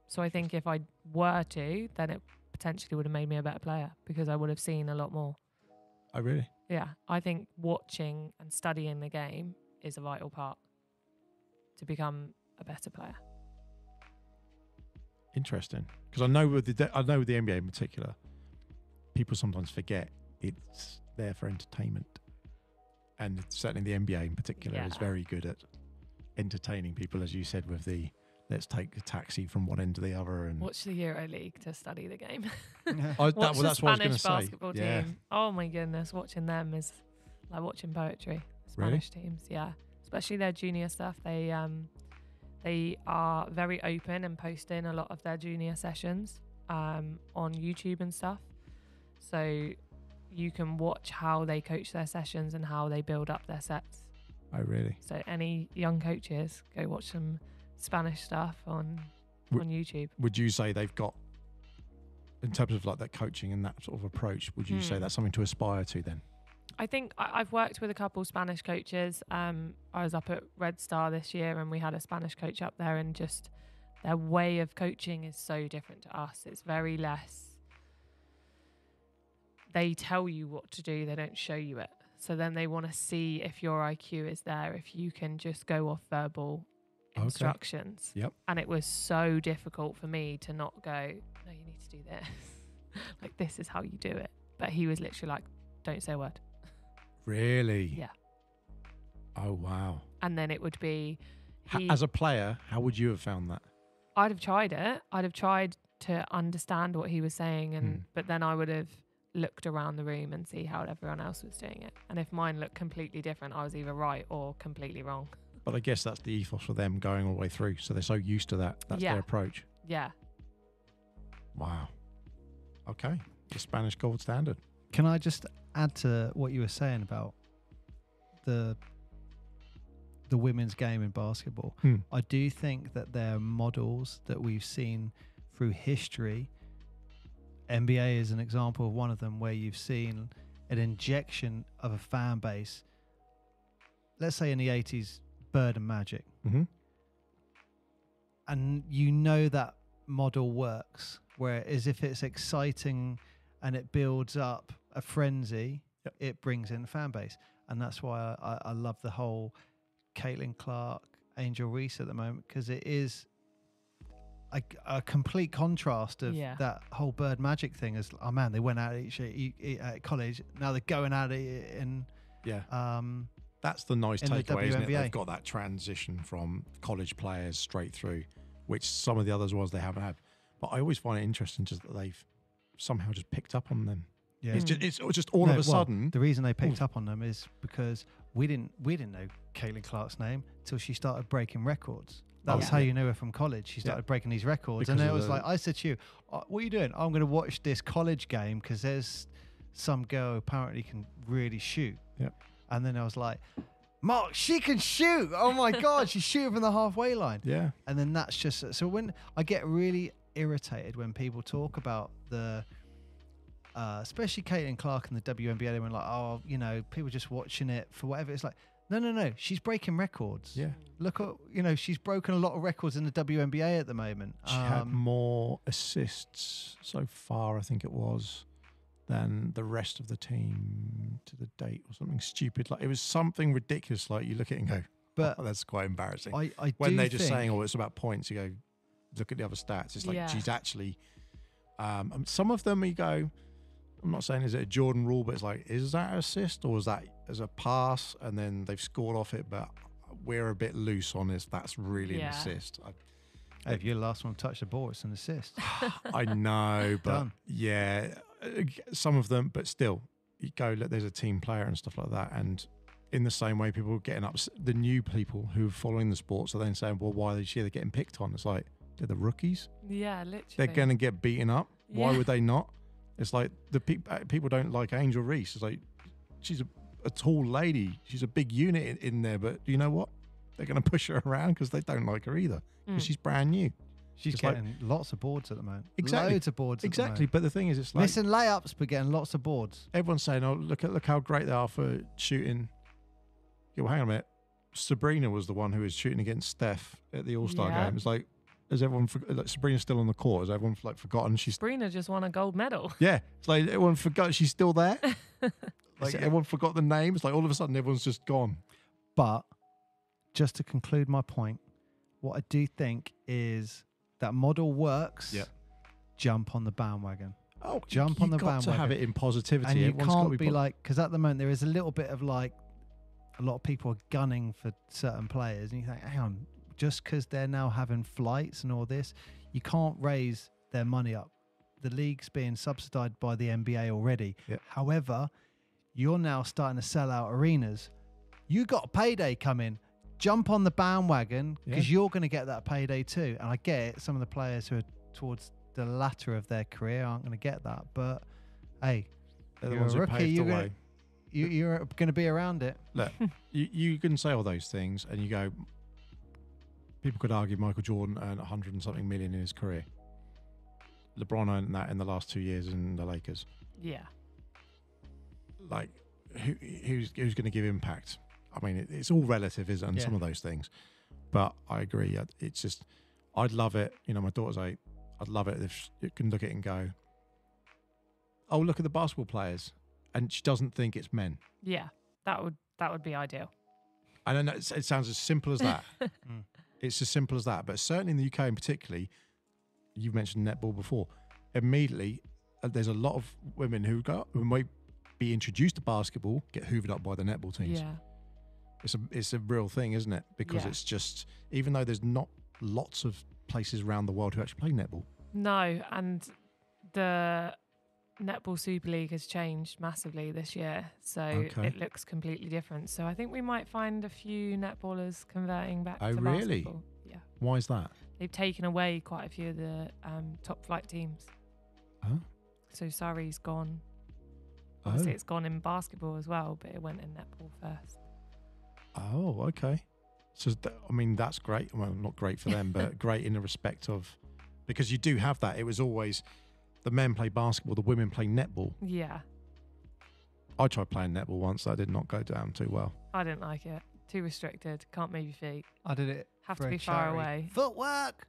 So I think if I were to, then it potentially would have made me a better player because I would have seen a lot more. Oh, really? Yeah, I think watching and studying the game is a vital part to become a better player. Interesting. Because I know with the NBA in particular, people sometimes forget it's there for entertainment. And certainly the NBA in particular is very good at entertaining people, as you said, with the let's take a taxi from one end to the other. And watch the Euro League to study the game. Watch the that's what I was going to Spanish say. basketball team. Oh my goodness, watching them is like watching poetry. Spanish teams, yeah, especially their junior stuff. They are very open and posting a lot of their junior sessions on YouTube and stuff. So you can watch how they coach their sessions and how they build up their sets. Oh, really? So any young coaches, go watch some Spanish stuff on YouTube. Would you say they've got, in terms of like that coaching and that sort of approach, would you say that's something to aspire to then? I think I've worked with a couple Spanish coaches. I was up at Red Star this year and we had a Spanish coach up there, and just their way of coaching is so different to us. It's very less, they tell you what to do, they don't show you it. So then they want to see if your IQ is there, if you can just go off verbal instructions. Yep. And it was so difficult for me to not go, no, you need to do this. Like, this is how you do it. But he was literally like, don't say a word. Really? Yeah. Oh, wow. And then it would be... As a player, how would you have found that? I'd have tried it. I'd have tried to understand what he was saying, and but then I would have looked around the room and see how everyone else was doing it. And if mine looked completely different, I was either right or completely wrong. But I guess that's the ethos for them going all the way through. So they're so used to that. That's their approach. Yeah. Wow. Okay. The Spanish gold standard. Can I just add to what you were saying about the women's game in basketball? I do think that there are models that we've seen through history. NBA is an example of one of them, where you've seen an injection of a fan base. Let's say in the 80s, Bird and Magic. Mm-hmm. And you know that model works, where as if it's exciting and it builds up a frenzy, it brings in the fan base. And that's why I love the whole Caitlin Clark, Angel Reese at the moment, because it is a complete contrast of that whole Bird Magic thing. As oh man, they went out at college, now they're going at it in that's the nice takeaway, isn't it? WNBA. They've got that transition from college players straight through, which some of the others they haven't had. But I always find it interesting just that they've somehow just picked up on them. Yeah, it's just all of a sudden. The reason they picked up on them is because we didn't know Caitlin Clark's name till she started breaking records. That's how you knew her from college. She started breaking these records, and it was like, I said to you, "What are you doing?" I'm going to watch this college game because there's some girl who apparently can really shoot. Yeah. And then I was like, Mark, she can shoot. Oh my God, she's shooting from the halfway line. Yeah. And then that's just so when I get really irritated when people talk about the. Especially Caitlin Clark and the WNBA, they were like, oh, you know, people just watching it for whatever. It's like, no, she's breaking records. Yeah. Look at, she's broken a lot of records in the WNBA at the moment. She had more assists so far, I think it was, than the rest of the team to the date or something stupid. Like, it was something ridiculous. Like, you look at it and go, but that's quite embarrassing. When they're just saying, oh, it's about points, you go, look at the other stats. It's like, she's actually, some of them you go, I'm not saying is it a Jordan rule, but it's like, is that an assist or is that as a pass? And then they've scored off it, but we're a bit loose on this. That's really an assist. Hey, if you're the last one to touch the ball, it's an assist. I know, but some of them, but still, you go, look, there's a team player and stuff like that. And in the same way, people are getting upset. The new people who are following the sports are then saying, well, why are they getting picked on? It's like, they're the rookies. Yeah, literally. They're going to get beaten up. Why would they not? It's like the people don't like Angel Reese. It's like, she's a tall lady. She's a big unit in there, but you know what? They're going to push her around because they don't like her either. Because she's brand new. She's getting lots of boards at the moment. Exactly. Loads of boards. Exactly. But the thing is, it's like missing layups, but getting lots of boards. Everyone's saying, "Oh, look how great they are for shooting." Yeah, well, hang on a minute. Sabrina was the one who was shooting against Steph at the All-Star game. It's like, has everyone like Sabrina's still on the court? Has everyone like forgotten she's? Sabrina just won a gold medal. Yeah, it's like everyone forgot she's still there. Like everyone forgot the names. Like all of a sudden, everyone's just gone. But just to conclude my point, what I do think is that model works. Yeah. Jump on the bandwagon. Oh, Jump on the got bandwagon. to have it in positivity. And you Everyone's got to can't be like, because at the moment there is a little bit of like, a lot of people are gunning for certain players, and you think, hang on, just because they're now having flights and all this, you can't raise their money up. The league's being subsidised by the NBA already. Yep. However, you're now starting to sell out arenas. You got a payday coming. Jump on the bandwagon because you're going to get that payday too. And I get it. Some of the players who are towards the latter of their career aren't going to get that. But hey, They're the you're ones a who rookie. paved the way. You're going to be around it. Look, you can say all those things, and you go. People could argue Michael Jordan earned 100 and something million in his career. LeBron earned that in the last 2 years in the Lakers. Yeah. Like, who's going to give impact? I mean, it's all relative, isn't it? And some of those things. But I agree. It's just, I'd love it. You know, my daughter's 8. I'd love it if you can look at it and go, oh, look at the basketball players. And she doesn't think it's men. Yeah. That would be ideal. I don't know. It sounds as simple as that. It's as simple as that. But certainly in the UK in particularly, you've mentioned netball before. Immediately, there's a lot of women who might be introduced to basketball, get hoovered up by the netball teams. Yeah. It's a real thing, isn't it? Because it's just, even though there's not lots of places around the world who actually play netball. No, and the Netball Super League has changed massively this year, so it looks completely different. So I think we might find a few netballers converting back to basketball. Yeah. Why is that? They've taken away quite a few of the top flight teams. Huh? So Surrey's gone. Obviously, it's gone in basketball as well, but it went in netball first. Oh, okay. So, I mean, that's great. Well, not great for them, but great in the respect of, because you do have that. It was always the men play basketball, the women play netball. Yeah. I tried playing netball once. That did not go down too well. I didn't like it. Too restricted. Can't move your feet. I did it. Have to be far away. Footwork.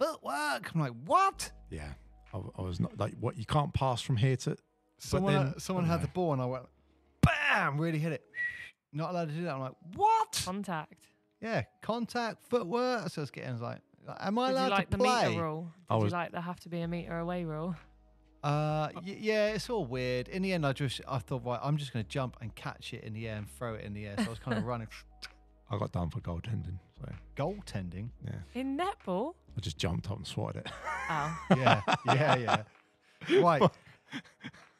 I'm like, what? Yeah. I was not like, what? You can't pass from here to. Someone had the ball and I went, bam, really hit it. Not allowed to do that. I'm like, what? Contact. Yeah, contact, footwork. So I was getting like, am I Did allowed you like to the play? meter rule? Did you like the have to be a meter away rule? Yeah, it's all weird. In the end, I thought, right, I'm just going to jump and catch it in the air and throw it in the air. So I was kind of running. I got done for goaltending. So Goaltending? yeah. In netball? I just jumped up and swatted it. Oh. Yeah. Right.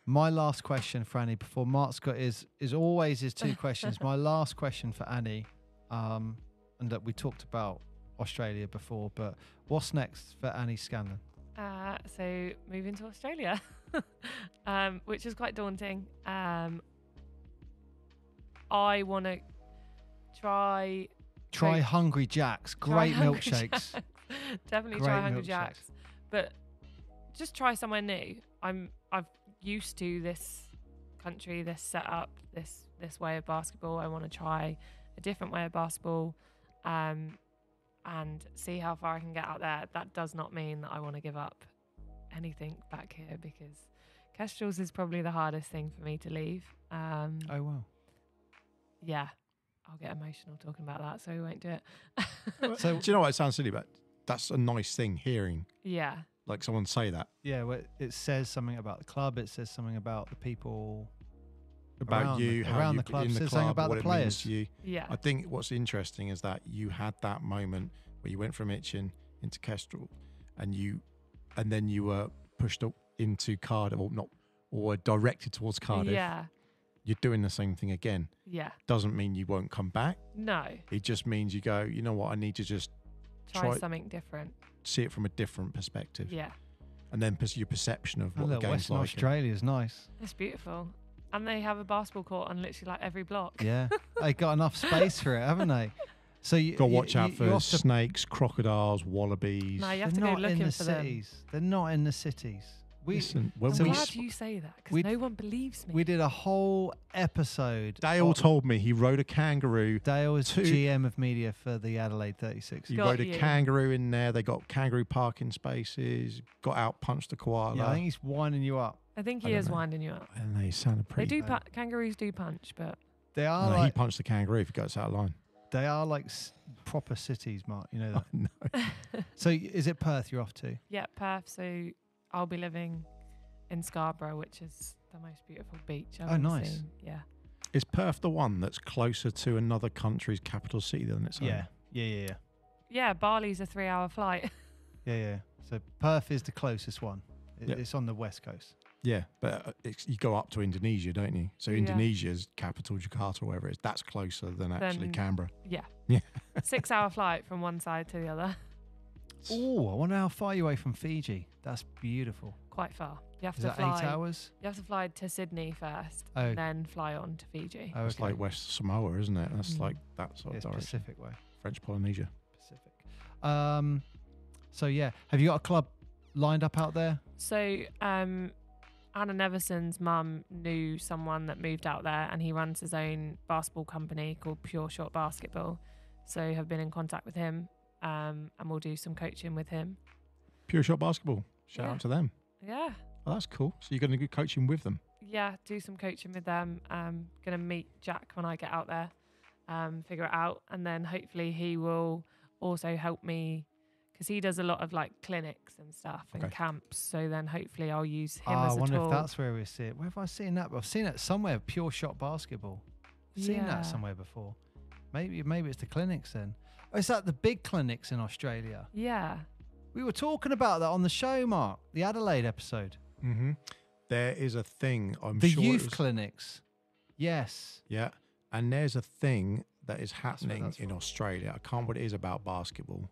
My last question for Annie before Mark's got is always his 2 questions. My last question for Annie, and that we talked about Australia before, but what's next for Annie Scanlon? So moving to Australia, which is quite daunting. I want to try Hungry Jacks. Great milkshakes. Definitely Great try Hungry milkshakes. Jacks, but just try somewhere new. I've used to this country, this setup, this way of basketball. I want to try a different way of basketball, and see how far I can get out there. That does not mean that I want to give up anything back here, because Kestrels is probably the hardest thing for me to leave. Oh wow. Yeah, I'll get emotional talking about that, so we won't do it. So do you know what? It sounds silly, but that's a nice thing hearing. Yeah. Like someone say that. Yeah, well, it says something about the club. It says something about the people About around you, how around you the club. in the Says club, something about what the it means players. to you. Yeah. I think what's interesting is that you had that moment where you went from Itchen into Kestrel, and then you were pushed up into Cardiff, or directed towards Cardiff. Yeah. You're doing the same thing again. Yeah. Doesn't mean you won't come back. No. It just means you go, you know what, I need to just Try something different. see it from a different perspective. Yeah. And then your perception of what the game's Western like. Australia is nice. It's beautiful. And they have a basketball court on literally like every block. Yeah, they got enough space for it, haven't they? So you Got to watch out for you have to- snakes, crocodiles, wallabies. No, you have They're to go not in looking the for them. cities. They're not in the cities. Listen, when I'm we glad you say that we- because no one believes me. We did a whole episode. Dale told me he rode a kangaroo. Dale is Two- GM of media for the Adelaide 36. He Got rode a you. kangaroo in there. They got kangaroo parking spaces. Got out, punched a koala. Yeah, I think he's winding you up. I think I he don't is know. winding you up. and they sounded They pretty. do. Kangaroos do punch, but They are No, he like punched the kangaroo if he goes out of line. they are like proper cities, Mark. You know that. No. So is it Perth you're off to? yeah, Perth. So I'll be living in Scarborough, which is the most beautiful beach I've Oh, ever nice. seen. Yeah. Is Perth the one that's closer to another country's capital city than its own? Yeah. Yeah, Bali's a 3-hour flight. Yeah. So Perth is the closest one. Yep. It's on the west coast. Yeah, but you go up to Indonesia, don't you? So Yeah. Indonesia's capital, Jakarta or wherever it is, that's closer than actually Then- Canberra. Yeah. Yeah. 6-hour flight from one side to the other. Oh, I wonder how far you're away from Fiji. That's beautiful. Quite far. You have Is to that fly. 8 hours? You have to fly to Sydney first, Oh. and then fly on to Fiji. Oh, It's like West Samoa, isn't it? That's Mm. like that sort of It's direction. Pacific way. French Polynesia. Pacific. So yeah, have you got a club lined up out there? So, Anna Neverson's mum knew someone that moved out there, and he runs his own basketball company called Pure Shot Basketball. So, have been in contact with him, and we'll do some coaching with him. Pure Shot Basketball. Shout Yeah. out to them. Yeah, Well, that's cool. So you're going to do coaching with them. yeah, do some coaching with them. Gonna meet Jack when I get out there, figure it out, and then hopefully he will also help me because he does a lot of like clinics and stuff and Okay. camps. So then hopefully I'll use him I as a wonder tool. if that's where we see it. Where have I seen that? I've seen it somewhere. Pure Shot Basketball. Seen Yeah. that somewhere before. Maybe it's the clinics then. Oh, is that the big clinics in Australia? Yeah. We were talking about that on the show, Mark. The Adelaide episode. Mm-hmm. There is a thing. I'm The sure it youth was- clinics. Yes. Yeah, and there's a thing that is what happening that's in from. Australia. I can't remember what it is about basketball.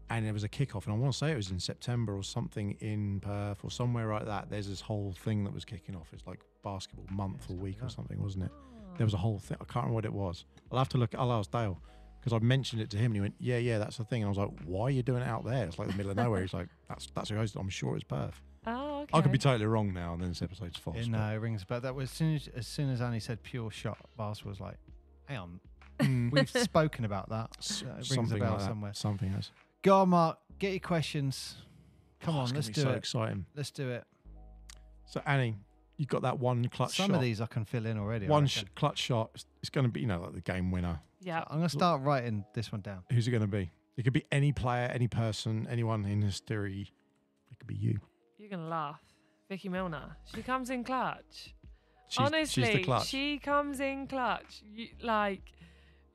And there was a kickoff, and I want to say it was in September or something in Perth or somewhere like that. There's this whole thing that was kicking off. It's like basketball month or week or something, wasn't it? There was a whole thing. I can't remember what it was. I'll have to look. I'll ask Dale because I mentioned it to him, and he went, "Yeah, that's the thing." And I was like, "Why are you doing it out there? It's like the middle of nowhere." He's like, "That's who I'm sure it's Perth." Oh, okay. I could be totally wrong now, and then this episode's false. but- No, it rings a bell. That was as soon as Annie said Pure Shot Basketball, was like, hang on, Mm, we've spoken about that. s- It rings a something bell like that. somewhere. Something else. Go on, Mark. Get your questions. Come Oh, on, it's gonna let's be do so it. exciting. Let's do it. So Annie, you got that one clutch Some shot. of these I can fill in already. I One reckon. clutch shot. It's going to be, like the game winner. Yeah. I'm going to start writing this one down. Who's it going to be? It could be any player, any person, anyone in history. It could be you. You're gonna laugh. Vicky Milner. She comes in clutch. She's the clutch. she comes in clutch.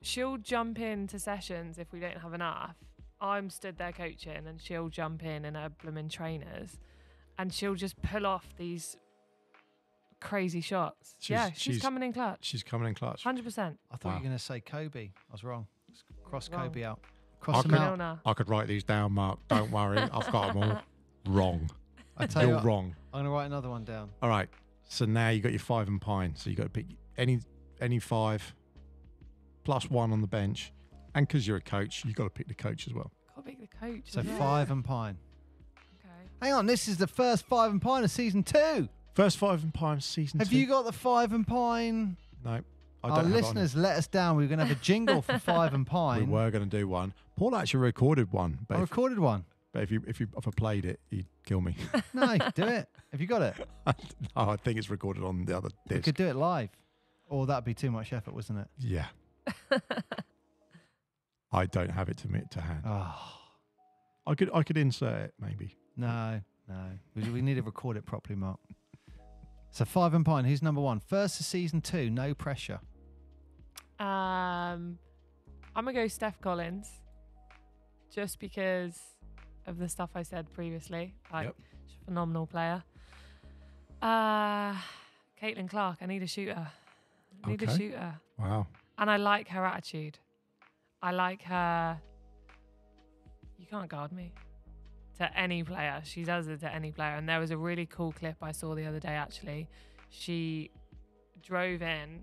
She'll jump into sessions if we don't have enough. I'm stood there coaching, and she'll jump in her blooming trainers, and she'll just pull off these crazy shots. She's coming in clutch. She's coming in clutch. 100%. I thought you Wow. were going to say Kobe. I was wrong. Let's cross Wrong. Kobe out. I Cross him could- out. Milner. I could write these down, Mark. Don't worry. I've got them all. Wrong. I tell you You're what, wrong. I'm going to write another one down. All right. So now you got your 5 and pine. So you got to pick any 5 plus 1 on the bench. And because you're a coach, you got to pick the coach as well. Can't pick the coach. So as well. 5 and pine. Okay. Hang on, this is the first 5 and pine of season 2. First 5 and pine season Have 2. you got the 5 and pine? No. I Our don't have it on listeners let us down. We were going to have a jingle for 5 and We pine. were going to do one. Paul actually recorded one, I but recorded one. if I played it, he'd kill me. No, do it. Have you got it? No, I think it's recorded on the other We disc. could do it live. Or that'd be too much effort, wasn't it? Yeah, I don't have it to hand. Oh, I could insert it maybe. no. We need to record it properly, Mark. So 5 and pine, who's number 1? First of season 2, no pressure. I'm gonna go Steph Collins, just because of the stuff I said previously. Yep. She's a phenomenal player. Caitlin Clark. I need a shooter. Okay. Wow. And I like her attitude. I like her. You can't guard me. To any player. She does it to any player. And there was a really cool clip I saw the other day, actually. She drove in,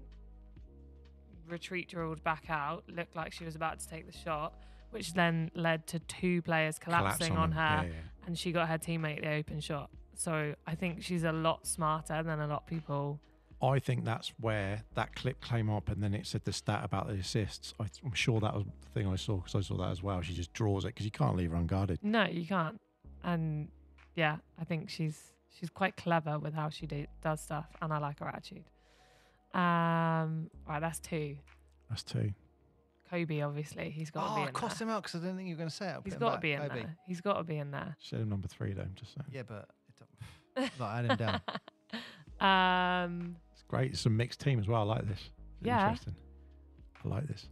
retreat drilled back out, looked like she was about to take the shot, which then led to 2 players collapsing on her. Yeah. And she got her teammate the open shot. So I think she's a lot smarter than a lot of people. I think that's where that clip came up, and then it said the stat about the assists. I'm sure that was the thing I saw, because I saw that as well. She just draws it because you can't leave her unguarded. No, you can't. And yeah, I think she's quite clever with how she does stuff, and I like her attitude. Right, that's 2. That's 2. Kobe, obviously, he's got to be in I crossed there. him out because I didn't think you were going to say it. He's got to be in there. He's got to be in there. Said him number 3 though. I'm just saying. Yeah, but I had him down. It's great. It's a mixed team as well. I like this. It's Yeah. interesting. I like this.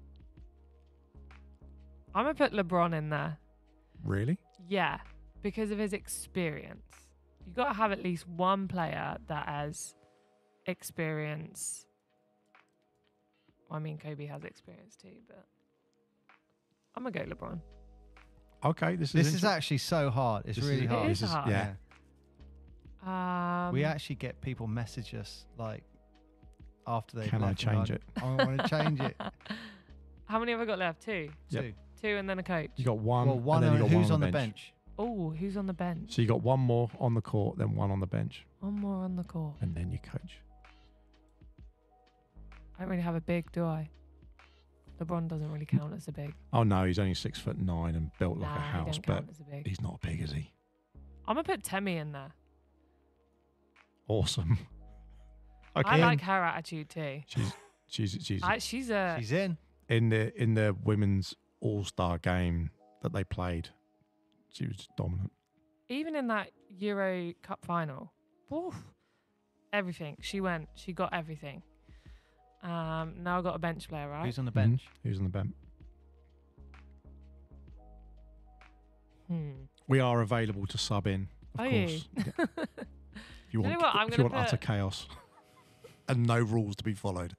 I'm going to put LeBron in there. Really? Yeah, because of his experience. You've got to have at least one player that has experience. Well, I mean, Kobe has experience too, but I'm going to go LeBron. Okay. This is actually so hard. It's really hard. It is hard. Yeah. We actually get people message us like after they. Can I change it? I want to change it. How many have I got left? 2. Yep. 2. 2 and then a coach. You got one. Well, one and then you got who's one on the bench? Oh, who's on the bench? So you got one more on the court, then one on the bench, One more on the court. and then you coach. I don't really have a big, do I? LeBron doesn't really count as a big. Oh no, he's only 6'9" and built like a Nah, he house, don't but count as a big. he's not big, is he? I'm going to put Temi in there. Awesome. Okay. I like her attitude too. She's She's in. in the women's All-Star game that they played. She was just dominant. Even in that Euro Cup final, woof, everything. She got everything. Now I've got a bench player, right? Who's on the bench? Who's on the bench? Hmm. We are available to sub in, of Are course. you? Yeah. If you You want, know what, I'm if you gonna want utter put- chaos and no rules to be followed.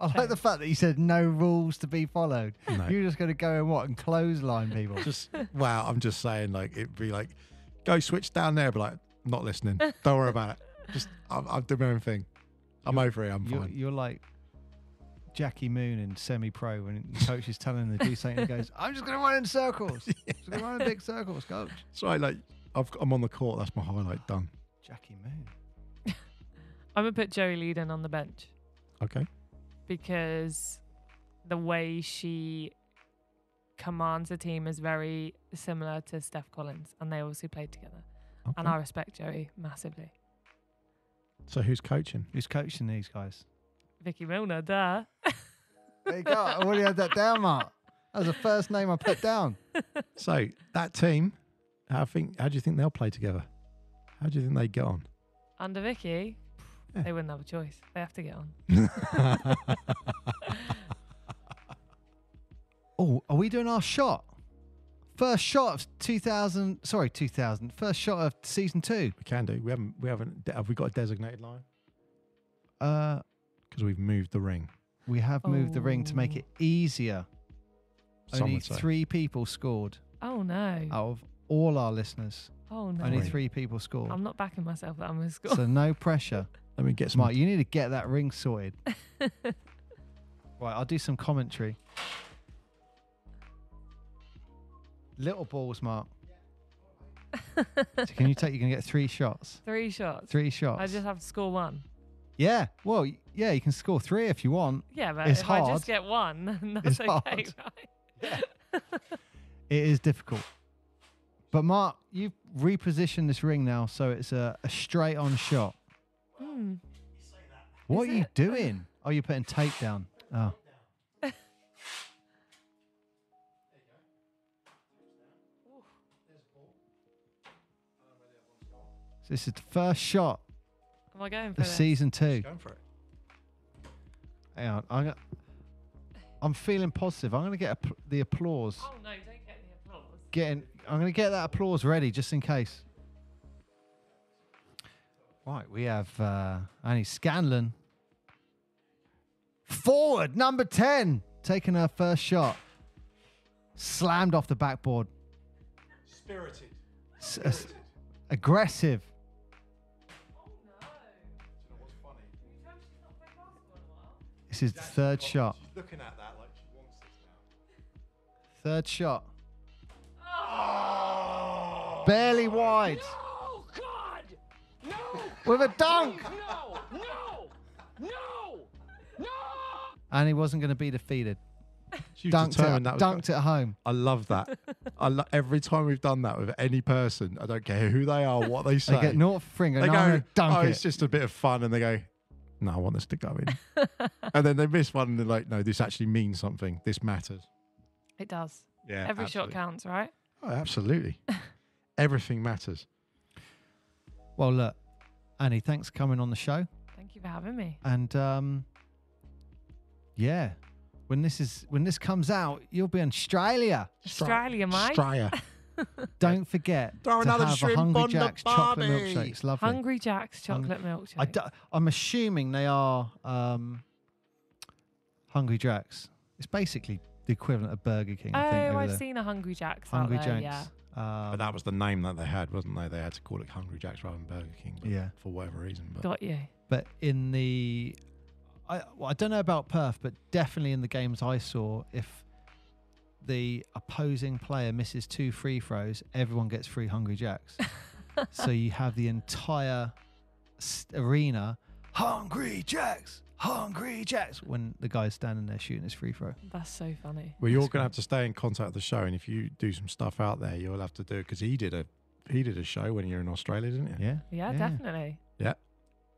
I like the fact that you said no rules to be followed. No. You're just going to go and clothesline people. Just wow, I'm just saying, like, it'd be like, go switch down there, but like, not listening. Don't worry about it. Just I'll do my own thing. I'm over it. I'm fine. You're like Jackie Moon in semi-pro when the coach is telling him to do something. He goes, "I'm just going to run in circles. Just going to run in big circles, coach." It's right, like I'm on the court. That's my highlight done. Jackie Moon. I'm going to put Joey Leadon on the bench Okay. because the way she commands the team is very similar to Steph Collins, and they obviously played together. Okay. And I respect Joey massively. So who's coaching? Who's coaching these guys? Vicky Milner, duh. There you go. I already had that down, Mark. That was the first name I put down. So that team, how do you think they'll play together? How do you think they get on? Under Vicky, Yeah. they wouldn't have a choice. They have to get on. Oh, are we doing our shot? First shot of 2000. First shot of season 2. We can do. We haven't. Have we got a designated line? Uh, Because we've moved the ring. we have moved the ring to make it easier. Some Only would say. 3 people scored Oh, no. out of all our listeners. Oh, no. Only Three. 3 people scored. I'm not backing myself that I'm going to score. So no pressure. Let me get some. Mark, you need to get that ring sorted. Right, I'll do some commentary. Little balls, Mark. So can you take? You can get 3 shots. 3 shots. 3 shots. I just have to score 1. Yeah. Well, yeah. You can score 3 if you want. Yeah, but It's if I hard. just get 1, then that's It's okay, hard. right? It is difficult. But Mark, you've repositioned this ring now, so it's a straight on shot. Hmm. What Is are you it? doing? Oh, you're putting tape down. Oh. So this is the first shot Am I going for of this? season 2. Going for it. Hang on, I'm feeling positive. I'm going to get the applause. Oh, no, don't get the applause. I'm going to get that applause ready just in case. Right, we have only Scanlon. Forward, number 10, taking her first shot. Slammed off the backboard. Spirited. Aggressive. Oh, no. What's funny? Can you tell she's not played basketball in a while? This is the third shot. She's looking at that like she wants this now. Third shot. Barely wide. No, God! No! With a dunk. No! And he wasn't going to be defeated. She was determined that was Dunked it home. I love that. Every time we've done that with any person, I don't care who they are, what they say. They get naught for finger. They No, go, I'm going to dunk oh, it. it's just a bit of fun. And they go, no, I want this to go in. And then they miss one and they're like, no, this actually means something. This matters. It does. Yeah. Every shot counts, right? Oh, absolutely. Everything matters. Well, look, Annie, thanks for coming on the show. Thank you for having me. And yeah, when this comes out, you'll be in Australia. Australia, mate. Australia. Don't forget Throw to another have a shrimp Hungry on the Jack's chocolate barbie. milkshake. It's lovely. Hungry Jack's chocolate milkshake. I'm assuming they are Hungry Jack's. It's basically the equivalent of Burger King. I think, Oh, over I've there. seen a Hungry Jack's Hungry out there, Jack's. yeah. But that was the name that they had, wasn't they? They had to call it Hungry Jack's rather than Burger King. But Yeah. For whatever reason. But Got you. But in the, I don't know about Perth, but definitely in the games I saw, if the opposing player misses 2 free throws, everyone gets 3 Hungry Jacks. So you have the entire arena, Hungry Jacks, when the guy's standing there shooting his free throw. That's so funny. well, you're going to have to stay in contact with the show. And if you do some stuff out there, you'll have to do it because he did a show when you were in Australia, didn't you? Yeah. Yeah, definitely.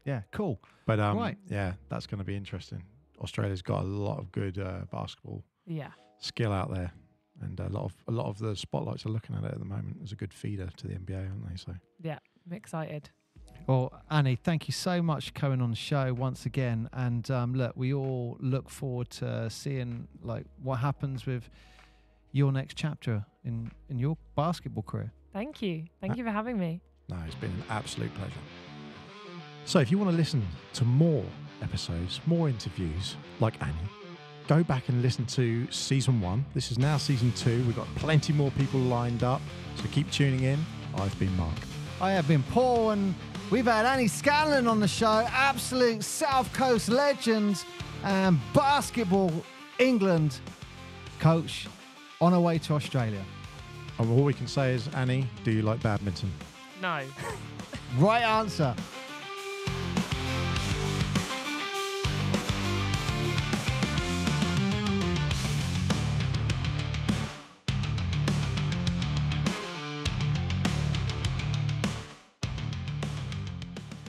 Yeah, cool. But Right. yeah, that's going to be interesting. Australia's got a lot of good basketball Yeah. skill out there, and a lot of the spotlights are looking at it at the moment. There's a good feeder to the NBA, aren't they? So Yeah. I'm excited. Well, Annie, thank you so much for coming on the show once again. And look, we all look forward to seeing like what happens with your next chapter in your basketball career. Thank you. Thank you for having me. no, it's been an absolute pleasure. So if you want to listen to more episodes, more interviews like Annie, go back and listen to season 1. This is now season 2. We've got plenty more people lined up, so keep tuning in. I've been Mark. I have been Paul, and we've had Annie Scanlon on the show, absolute South Coast legend and basketball England coach on her way to Australia. And all we can say is, Annie, do you like badminton? No. Right answer.